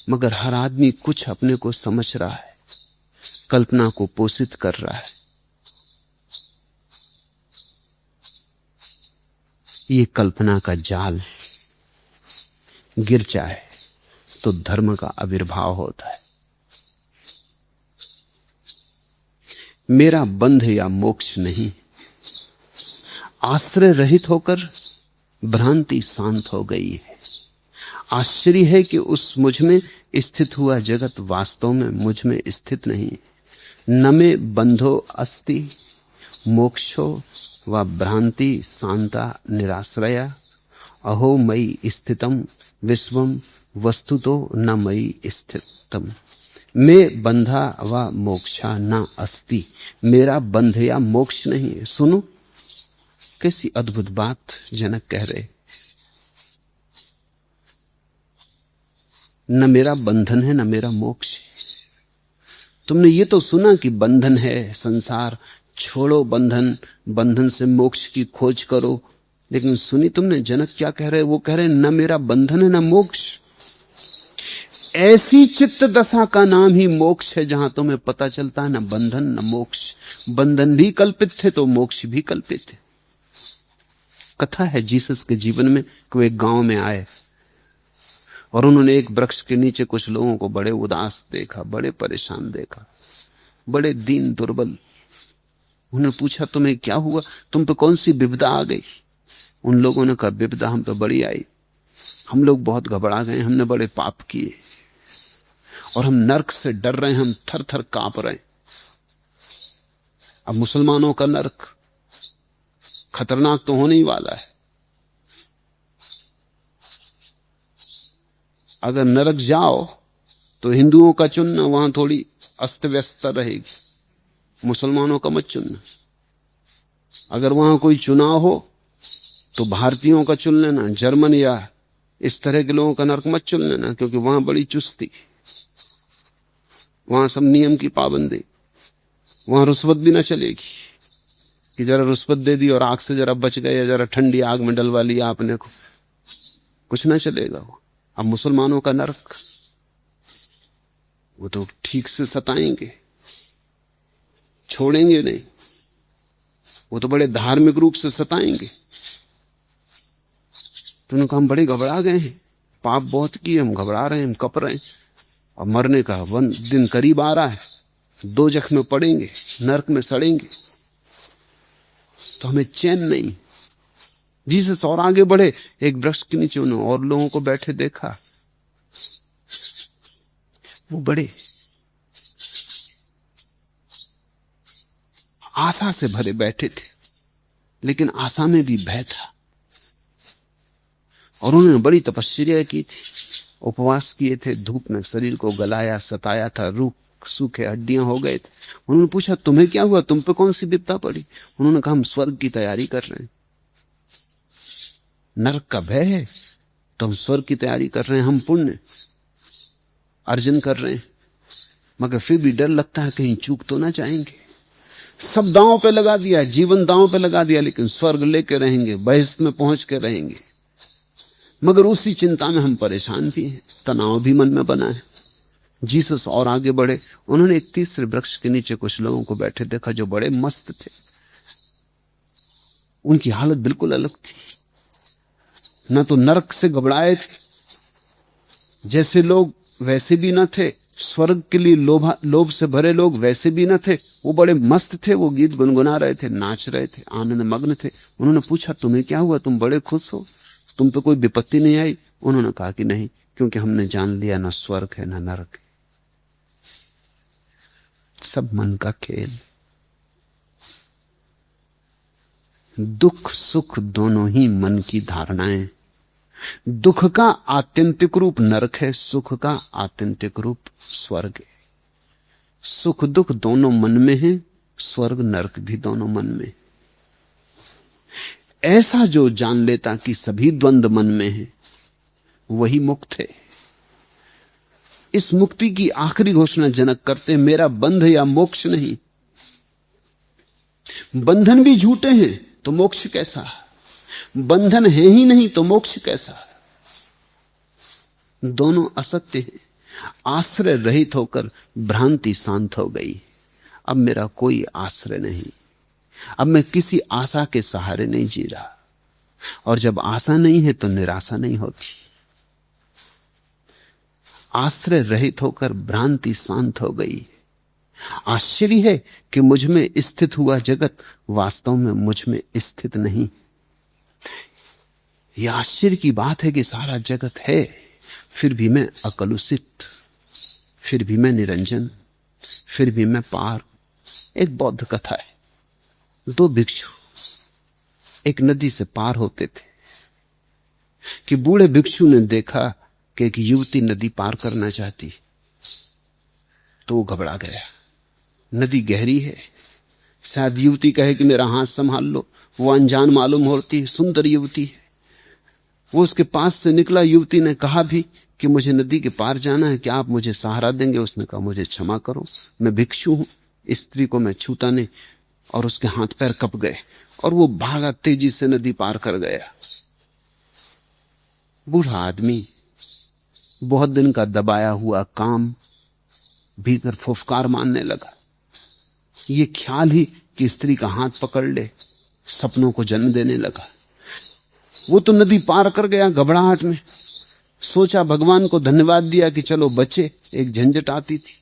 मगर हर आदमी कुछ अपने को समझ रहा है, कल्पना को पोषित कर रहा है। ये कल्पना का जाल गिर जाए तो धर्म का आविर्भाव होता है। मेरा बंध या मोक्ष नहीं, आश्रय रहित होकर भ्रांति शांत हो गई है। आश्चर्य है कि उस मुझ में स्थित हुआ जगत वास्तव में मुझ में स्थित नहीं। न में बंधो अस्ति मोक्षो व भ्रांति शांता निराश्रया, अहो मयि स्थितम विश्वम वस्तुतो न मयि स्थितम। मैं बंधा व मोक्षा न अस्ति, मेरा बंध या मोक्ष नहीं है। सुनो कैसी अद्भुत बात जनक कह रहे। न मेरा बंधन है न मेरा मोक्ष है। तुमने ये तो सुना कि बंधन है संसार, छोड़ो बंधन, बंधन से मोक्ष की खोज करो। लेकिन सुनी तुमने जनक क्या कह रहे? वो कह रहे न मेरा बंधन है न मोक्ष। ऐसी चित्त दशा का नाम ही मोक्ष है जहां तुम्हें पता चलता है न बंधन न मोक्ष। बंधन भी कल्पित थे तो मोक्ष भी कल्पित थे। कथा है जीसस के जीवन में कि वो एक गांव में आए और उन्होंने एक वृक्ष के नीचे कुछ लोगों को बड़े उदास देखा, बड़े परेशान देखा, बड़े दीन दुर्बल। उन्होंने पूछा तुम्हें क्या हुआ, तुम पे कौन सी विपदा आ गई? उन लोगों ने कहा विपदा हम पे बड़ी आई, हम लोग बहुत घबरा गए, हमने बड़े पाप किए। और हम नरक से डर रहे हैं, हम थर थर कांप रहे हैं। अब मुसलमानों का नरक खतरनाक तो होने ही वाला है। अगर नरक जाओ तो हिंदुओं का चुनना, वहां थोड़ी अस्त व्यस्तता रहेगी, मुसलमानों का मत चुनना। अगर वहां कोई चुनाव हो तो भारतीयों का चुन लेना, जर्मन या इस तरह के लोगों का नरक मत चुन लेना, क्योंकि वहां बड़ी चुस्ती, वहां सब नियम की पाबंदी, वहां रुस्वत भी ना चलेगी कि जरा रुस्वत दे दी और आग से जरा बच गए या जरा ठंडी आग में डलवा लिया आपने को, कुछ ना चलेगा वो। अब मुसलमानों का नरक, वो तो ठीक से सताएंगे, छोड़ेंगे नहीं, वो तो बड़े धार्मिक रूप से सताएंगे। तो उन्होंने कहा हम बड़े घबरा गए हैं, पाप बहुत किए, हम घबरा रहे हैं, हम कप रहे हैं, और मरने का दिन करीब आ रहा है, दोजख में पड़ेंगे, नरक में सड़ेंगे, तो हमें चैन नहीं। जीसस और आगे बढ़े, एक वृक्ष के नीचे उन्होंने और लोगों को बैठे देखा, वो बड़े आशा से भरे बैठे थे, लेकिन आशा में भी भय था। और उन्होंने बड़ी तपस्या की थी, उपवास किए थे, धूप में शरीर को गलाया, सताया था, रूख सूखे हड्डियां हो गए थे। उन्होंने पूछा तुम्हें क्या हुआ, तुम पे कौन सी विपदा पड़ी? उन्होंने कहा हम स्वर्ग की तैयारी कर रहे हैं। नरक का भय है तो हम स्वर्ग की तैयारी कर रहे हैं, हम पुण्य अर्जन कर रहे हैं, मगर फिर भी डर लगता है कहीं चूक तो ना जाएंगे। सब दांव पे लगा दिया, जीवन दांव पे लगा दिया, लेकिन स्वर्ग लेके रहेंगे, बहिष्त में पहुंच के रहेंगे, मगर उसी चिंता में हम परेशान भी हैं, तनाव भी मन में बना है। जीसस और आगे बढ़े, उन्होंने एक तीसरे वृक्ष के नीचे कुछ लोगों को बैठे देखा जो बड़े मस्त थे। उनकी हालत बिल्कुल अलग थी, न तो नरक से घबराए थे जैसे लोग वैसे भी न थे, स्वर्ग के लिए लोभ से भरे लोग वैसे भी न थे, वो बड़े मस्त थे, वो गीत गुनगुना रहे थे, नाच रहे थे, आनंद मग्न थे। उन्होंने पूछा तुम्हें क्या हुआ, तुम बड़े खुश हो, तुम पे कोई विपत्ति नहीं आई? उन्होंने कहा कि नहीं, क्योंकि हमने जान लिया ना स्वर्ग है ना नरक है, सब मन का खेल। दुख सुख दोनों ही मन की धारणाएं। दुख का आत्यंतिक रूप नरक है, सुख का आत्यंतिक रूप स्वर्ग है। सुख दुख दोनों मन में है, स्वर्ग नरक भी दोनों मन में। ऐसा जो जान लेता कि सभी द्वंद्व मन में है, वही मुक्त है। इस मुक्ति की आखिरी घोषणा जनक करते, मेरा बंध या मोक्ष नहीं। बंधन भी झूठे हैं तो मोक्ष कैसा? बंधन है ही नहीं तो मोक्ष कैसा? दोनों असत्य हैं। आश्रय रहित होकर भ्रांति शांत हो गई। अब मेरा कोई आश्रय नहीं, अब मैं किसी आशा के सहारे नहीं जी रहा, और जब आशा नहीं है तो निराशा नहीं होती। आश्रय रहित होकर भ्रांति शांत हो गई। आश्चर्य है कि मुझ में स्थित हुआ जगत वास्तव में मुझ में स्थित नहीं। यह आश्चर्य की बात है कि सारा जगत है, फिर भी मैं अकलुषित, फिर भी मैं निरंजन, फिर भी मैं पार। एक बौद्ध कथा है, दो भिक्षु एक नदी से पार होते थे कि बूढ़े भिक्षु ने देखा कि एक युवती नदी पार करना चाहती, तो वो घबरा गया। नदी गहरी है, शायद युवती कहे कि मेरा हाथ संभाल लो, वो अनजान मालूम होती है, सुंदर युवती है। वो उसके पास से निकला, युवती ने कहा भी कि मुझे नदी के पार जाना है, क्या आप मुझे सहारा देंगे? उसने कहा मुझे क्षमा करो, मैं भिक्षु हूं, स्त्री को मैं छूता नहीं। और उसके हाथ पैर कप गए और वो भागा, तेजी से नदी पार कर गया। बूढ़ा आदमी, बहुत दिन का दबाया हुआ काम भीतर फुफकार मारने लगा। ये ख्याल ही कि स्त्री का हाथ पकड़ ले सपनों को जन्म देने लगा। वो तो नदी पार कर गया घबराहट में, सोचा भगवान को धन्यवाद दिया कि चलो बचे, एक झंझट आती थी,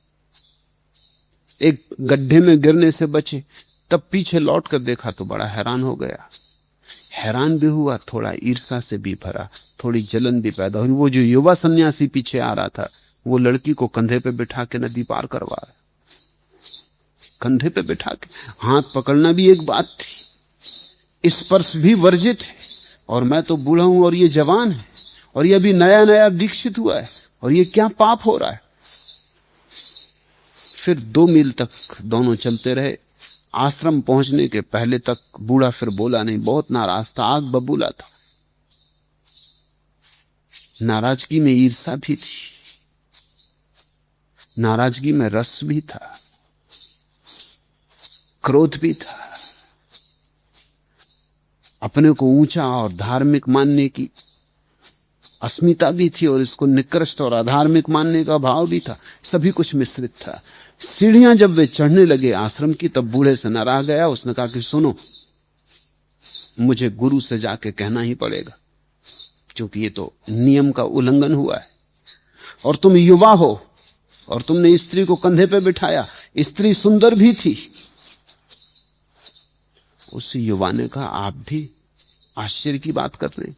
एक गड्ढे में गिरने से बचे। तब पीछे लौट कर देखा तो बड़ा हैरान हो गया। हैरान भी हुआ, थोड़ा ईर्ष्या से भी भरा, थोड़ी जलन भी पैदा हुई। वो जो युवा सन्यासी पीछे आ रहा था, वो लड़की को कंधे पे बिठा के नदी पार करवा रहा है, कंधे पे बिठा के। हाथ पकड़ना भी एक बात थी, स्पर्श भी वर्जित है। और मैं तो बूढ़ा हूं और ये जवान है, और ये अभी नया नया दीक्षित हुआ है, और ये क्या पाप हो रहा है। फिर 2 मील तक दोनों चलते रहे। आश्रम पहुंचने के पहले तक बूढ़ा फिर बोला नहीं, बहुत नाराज था, आग बबूला था। नाराजगी में ईर्ष्या भी थी, नाराजगी में रस भी था, क्रोध भी था, अपने को ऊंचा और धार्मिक मानने की अस्मिता भी थी, और इसको निकृष्ट और अधार्मिक मानने का भाव भी था। सभी कुछ मिश्रित था। सीढ़ियां जब वे चढ़ने लगे आश्रम की, तब बूढ़े से नारा गया। उसने कहा कि सुनो, मुझे गुरु से जाके कहना ही पड़ेगा, क्योंकि ये तो नियम का उल्लंघन हुआ है। और तुम युवा हो, और तुमने स्त्री को कंधे पे बिठाया, स्त्री सुंदर भी थी। उस युवा ने कहा, आप भी आश्चर्य की बात कर रहे हैं,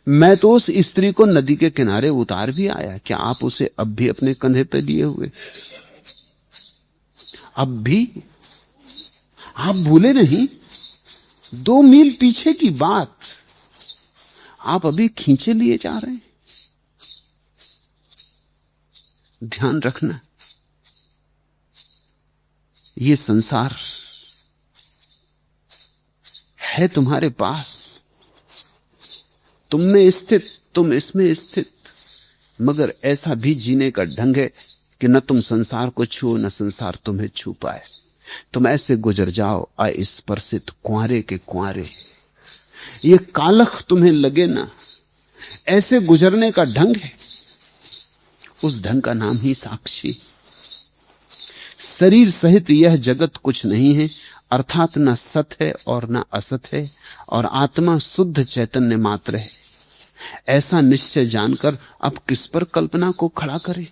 मैं तो उस स्त्री को नदी के किनारे उतार भी आया, क्या आप उसे अब भी अपने कंधे पे लिए हुए? अब भी आप भूले नहीं? 2 मील पीछे की बात आप अभी खींचे लिए जा रहे हैं। ध्यान रखना, ये संसार है तुम्हारे पास, तुम में स्थित, तुम इसमें स्थित, मगर ऐसा भी जीने का ढंग है कि न तुम संसार को छुओ, न संसार तुम्हें छू पाए। तुम ऐसे गुजर जाओ अस्पर्शित, कुंवारे के कुंवारे। ये कालख तुम्हें लगे ना, ऐसे गुजरने का ढंग है। उस ढंग का नाम ही साक्षी। शरीर सहित यह जगत कुछ नहीं है, अर्थात न सत है और न असत है, और आत्मा शुद्ध चैतन्य मात्र है। ऐसा निश्चय जानकर अब किस पर कल्पना को खड़ा करें?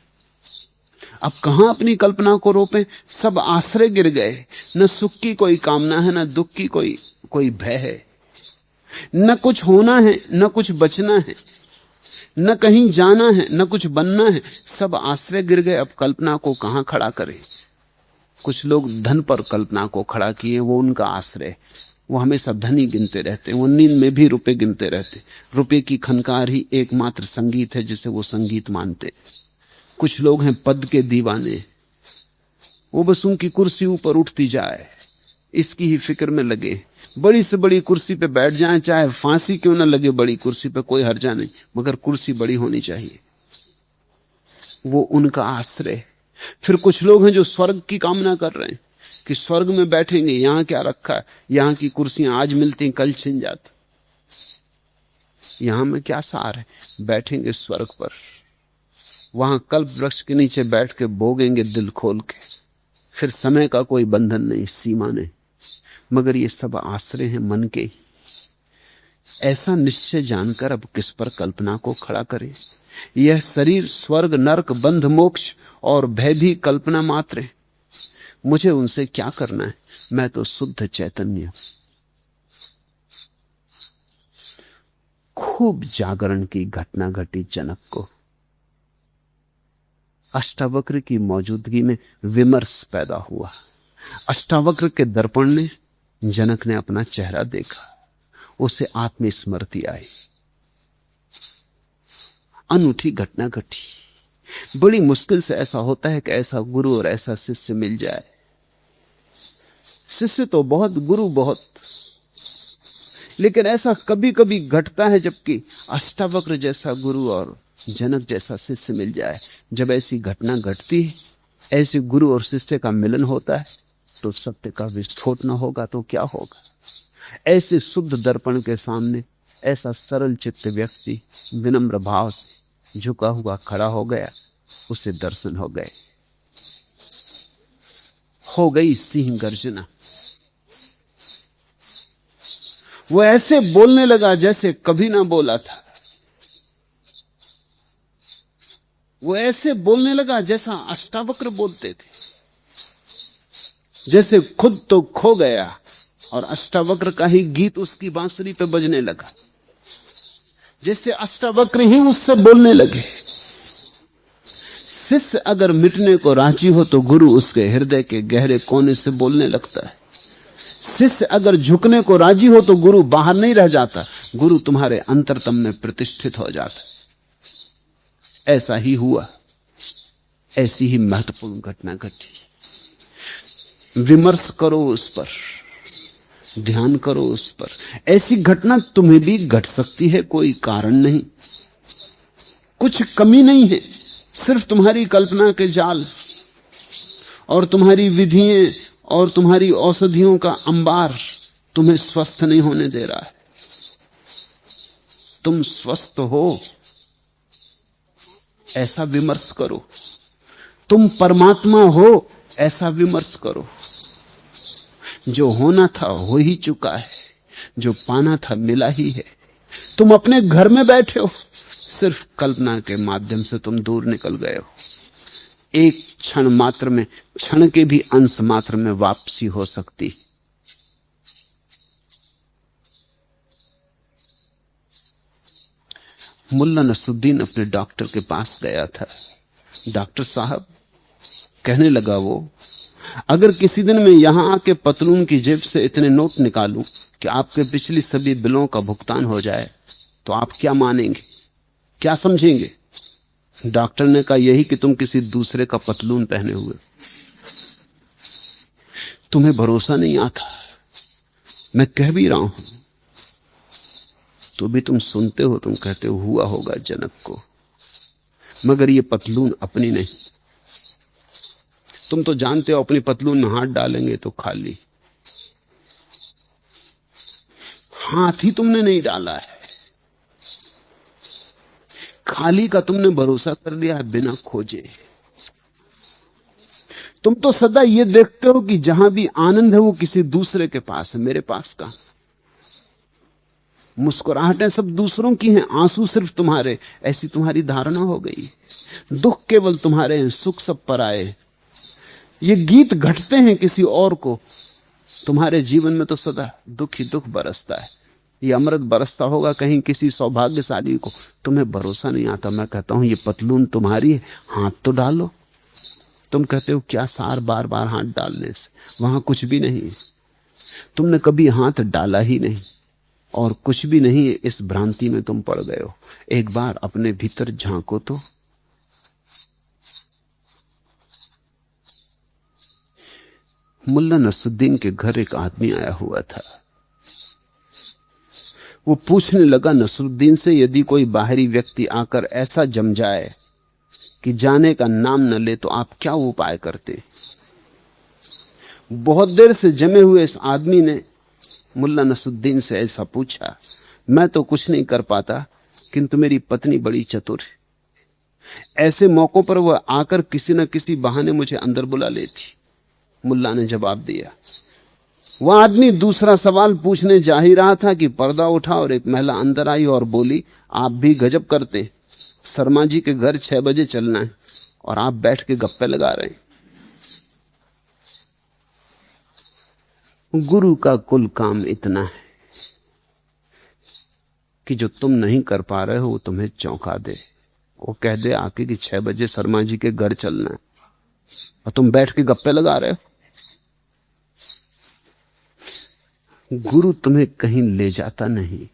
अब कहां अपनी कल्पना को रोपें? सब आश्रय गिर गए। न सुख की कोई कामना है, न दुख की कोई भय है, न कुछ होना है, न कुछ बचना है, न कहीं जाना है, न कुछ बनना है। सब आश्रय गिर गए। अब कल्पना को कहां खड़ा करें? कुछ लोग धन पर कल्पना को खड़ा किए, वो उनका आश्रय। वो हमेशा धन ही गिनते रहते, वो नींद में भी रुपए गिनते रहते। रुपए की खनकार ही एकमात्र संगीत है जिसे वो संगीत मानते। कुछ लोग हैं पद के दीवाने, वो बस उनकी कुर्सी ऊपर उठती जाए, इसकी ही फिक्र में लगे। बड़ी से बड़ी कुर्सी पे बैठ जाएं, चाहे फांसी क्यों ना लगे बड़ी कुर्सी पे, कोई हर्जा नहीं, मगर कुर्सी बड़ी होनी चाहिए। वो उनका आश्रय। फिर कुछ लोग हैं जो स्वर्ग की कामना कर रहे हैं कि स्वर्ग में बैठेंगे, यहां क्या रखा है, यहां की कुर्सियां आज मिलती कल छिन जाती, यहां में क्या सार है। बैठेंगे स्वर्ग पर, वहां कल्प वृक्ष के नीचे बैठ के भोगेंगे दिल खोल के। फिर समय का कोई बंधन नहीं, सीमा नहीं, मगर ये सब आश्रय हैं मन के। ऐसा निश्चय जानकर अब किस पर कल्पना को खड़ा करें? यह शरीर स्वर्ग नरक बंध मोक्ष और भय भी कल्पना मात्र है। मुझे उनसे क्या करना है? मैं तो शुद्ध चैतन्य। खूब जागरण की घटना घटी जनक को। अष्टावक्र की मौजूदगी में विमर्श पैदा हुआ। अष्टावक्र के दर्पण ने जनक ने अपना चेहरा देखा, उसे आत्मस्मृति आई। अनूठी घटना घटी। बड़ी मुश्किल से ऐसा होता है कि ऐसा गुरु और ऐसा शिष्य मिल जाए। शिष्य तो बहुत, गुरु बहुत, लेकिन ऐसा कभी कभी घटता है जबकि अष्टावक्र जैसा गुरु और जनक जैसा शिष्य मिल जाए। जब ऐसी घटना घटती है, ऐसे गुरु और शिष्य का मिलन होता है, तो सत्य का विस्फोट न होगा तो क्या होगा। ऐसे शुद्ध दर्पण के सामने ऐसा सरल चित्त व्यक्ति विनम्र भाव से झुका हुआ खड़ा हो गया, उसे दर्शन हो गए। हो गई सिंह गर्जना। वो ऐसे बोलने लगा जैसे कभी ना बोला था। वो ऐसे बोलने लगा जैसा अष्टावक्र बोलते थे, जैसे खुद तो खो गया और अष्टावक्र का ही गीत उसकी बांसुरी पे बजने लगा, जैसे अष्टावक्र ही उससे बोलने लगे। शिष्य अगर मिटने को राजी हो तो गुरु उसके हृदय के गहरे कोने से बोलने लगता है। शिष्य अगर झुकने को राजी हो तो गुरु बाहर नहीं रह जाता, गुरु तुम्हारे अंतरतम में प्रतिष्ठित हो जाता। ऐसा ही हुआ, ऐसी ही महत्वपूर्ण घटना घटी। विमर्श करो उस पर, ध्यान करो उस पर। ऐसी घटना तुम्हें भी घट सकती है, कोई कारण नहीं, कुछ कमी नहीं है, सिर्फ तुम्हारी कल्पना के जाल और तुम्हारी विधियां और तुम्हारी औषधियों का अंबार तुम्हें स्वस्थ नहीं होने दे रहा है। तुम स्वस्थ हो, ऐसा विमर्श करो। तुम परमात्मा हो, ऐसा विमर्श करो। जो होना था हो ही चुका है, जो पाना था मिला ही है। तुम अपने घर में बैठे हो, सिर्फ कल्पना के माध्यम से तुम दूर निकल गए हो। एक क्षण मात्र में, क्षण के भी अंश मात्र में वापसी हो सकती। मुल्ला नसरुद्दीन अपने डॉक्टर के पास गया था। डॉक्टर साहब, कहने लगा वो, अगर किसी दिन मैं यहां आके पतलून की जेब से इतने नोट निकालूं कि आपके पिछली सभी बिलों का भुगतान हो जाए, तो आप क्या मानेंगे, क्या समझेंगे? डॉक्टर ने कहा, यही कि तुम किसी दूसरे का पतलून पहने हुए, तुम्हें भरोसा नहीं आता। मैं कह भी रहा हूं तो भी तुम सुनते हो, तुम कहते हो हुआ होगा जनक को, मगर ये पतलून अपनी नहीं। तुम तो जानते हो अपनी पतलून में हाथ डालेंगे तो खाली। हाथ ही तुमने नहीं डाला है, खाली का तुमने भरोसा कर लिया है बिना खोजे। तुम तो सदा ये देखते हो कि जहां भी आनंद है वो किसी दूसरे के पास है, मेरे पास का। मुस्कुराहटें सब दूसरों की हैं, आंसू सिर्फ तुम्हारे, ऐसी तुम्हारी धारणा हो गई। दुख केवल तुम्हारे हैं, सुख सब पराए। ये गीत घटते हैं किसी और को, तुम्हारे जीवन में तो सदा दुख ही दुख बरसता है। ये अमृत बरसता होगा कहीं किसी सौभाग्यशाली को, तुम्हें भरोसा नहीं आता। मैं कहता हूं ये पतलून तुम्हारी है, हाथ तो डालो। तुम कहते हो क्या सार, बार बार हाथ डालने से, वहां कुछ भी नहीं। तुमने कभी हाथ डाला ही नहीं और कुछ भी नहीं, इस भ्रांति में तुम पड़ गए हो। एक बार अपने भीतर झांको तो। मुल्ला नसरुद्दीन के घर एक आदमी आया हुआ था। वो पूछने लगा नसरुद्दीन से, यदि कोई बाहरी व्यक्ति आकर ऐसा जम जाए कि जाने का नाम न ले तो आप क्या उपाय करते? बहुत देर से जमे हुए इस आदमी ने मुल्ला नसरुद्दीन से ऐसा पूछा। मैं तो कुछ नहीं कर पाता, किंतु मेरी पत्नी बड़ी चतुर है। ऐसे मौकों पर वह आकर किसी न किसी बहाने मुझे अंदर बुला लेती। मुल्ला ने जवाब दिया। वह आदमी दूसरा सवाल पूछने जा ही रहा था कि पर्दा उठा और एक महिला अंदर आई और बोली, आप भी गजब करते, शर्मा जी के घर 6 बजे चलना है और आप बैठ के गप्पे लगा रहे हैं। गुरु का कुल काम इतना है कि जो तुम नहीं कर पा रहे हो वो तुम्हें चौंका दे। वो कह दे आके कि 6 बजे शर्मा जी के घर चलना है और तुम बैठ के गप्पे लगा रहे हो। गुरु तुम्हें कहीं ले जाता नहीं,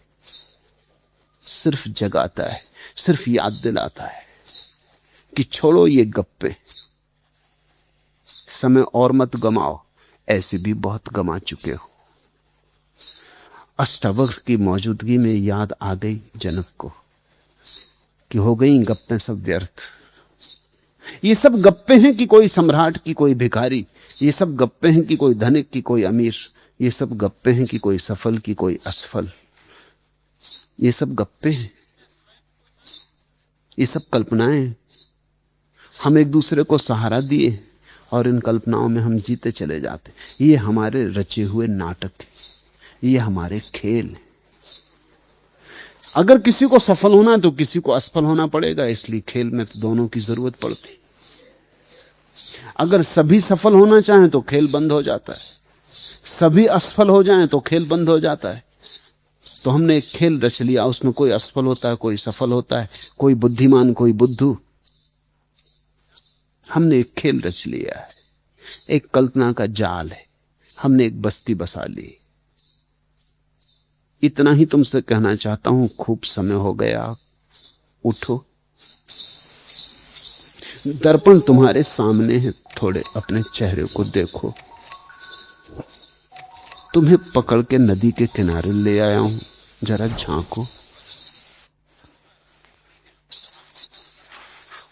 सिर्फ जगाता है, सिर्फ याद दिलाता है कि छोड़ो ये गप्पे, समय और मत गमाओ, ऐसे भी बहुत गमा चुके हो। अष्टावक्र की मौजूदगी में याद आ गई जनक को कि हो गई गप्पे सब व्यर्थ। ये सब गप्पे हैं कि कोई सम्राट की कोई भिखारी, ये सब गप्पे हैं कि कोई धनिक की कोई अमीर, ये सब गप्पे हैं कि कोई सफल की कोई असफल। ये सब गप्पे हैं, ये सब कल्पनाएं। हम एक दूसरे को सहारा दिए और इन कल्पनाओं में हम जीते चले जाते। ये हमारे रचे हुए नाटक है, ये हमारे खेल है। अगर किसी को सफल होना है तो किसी को असफल होना पड़ेगा, इसलिए खेल में तो दोनों की जरूरत पड़ती। अगर सभी सफल होना चाहें तो खेल बंद हो जाता है, सभी असफल हो जाएं तो खेल बंद हो जाता है। तो हमने एक खेल रच लिया, उसमें कोई असफल होता है, कोई सफल होता है, कोई बुद्धिमान कोई बुद्धू। हमने एक खेल रच लिया है, एक कल्पना का जाल है, हमने एक बस्ती बसा ली। इतना ही तुमसे कहना चाहता हूं, खूब समय हो गया, उठो। दर्पण तुम्हारे सामने है, थोड़े अपने चेहरे को देखो। तुम्हें पकड़ के नदी के किनारे ले आया हूं, जरा झांको।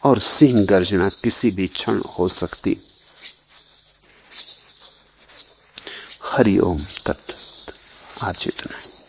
और सिंह गर्जना किसी भी क्षण हो सकती। हरिओम तत्सत। आज इतना।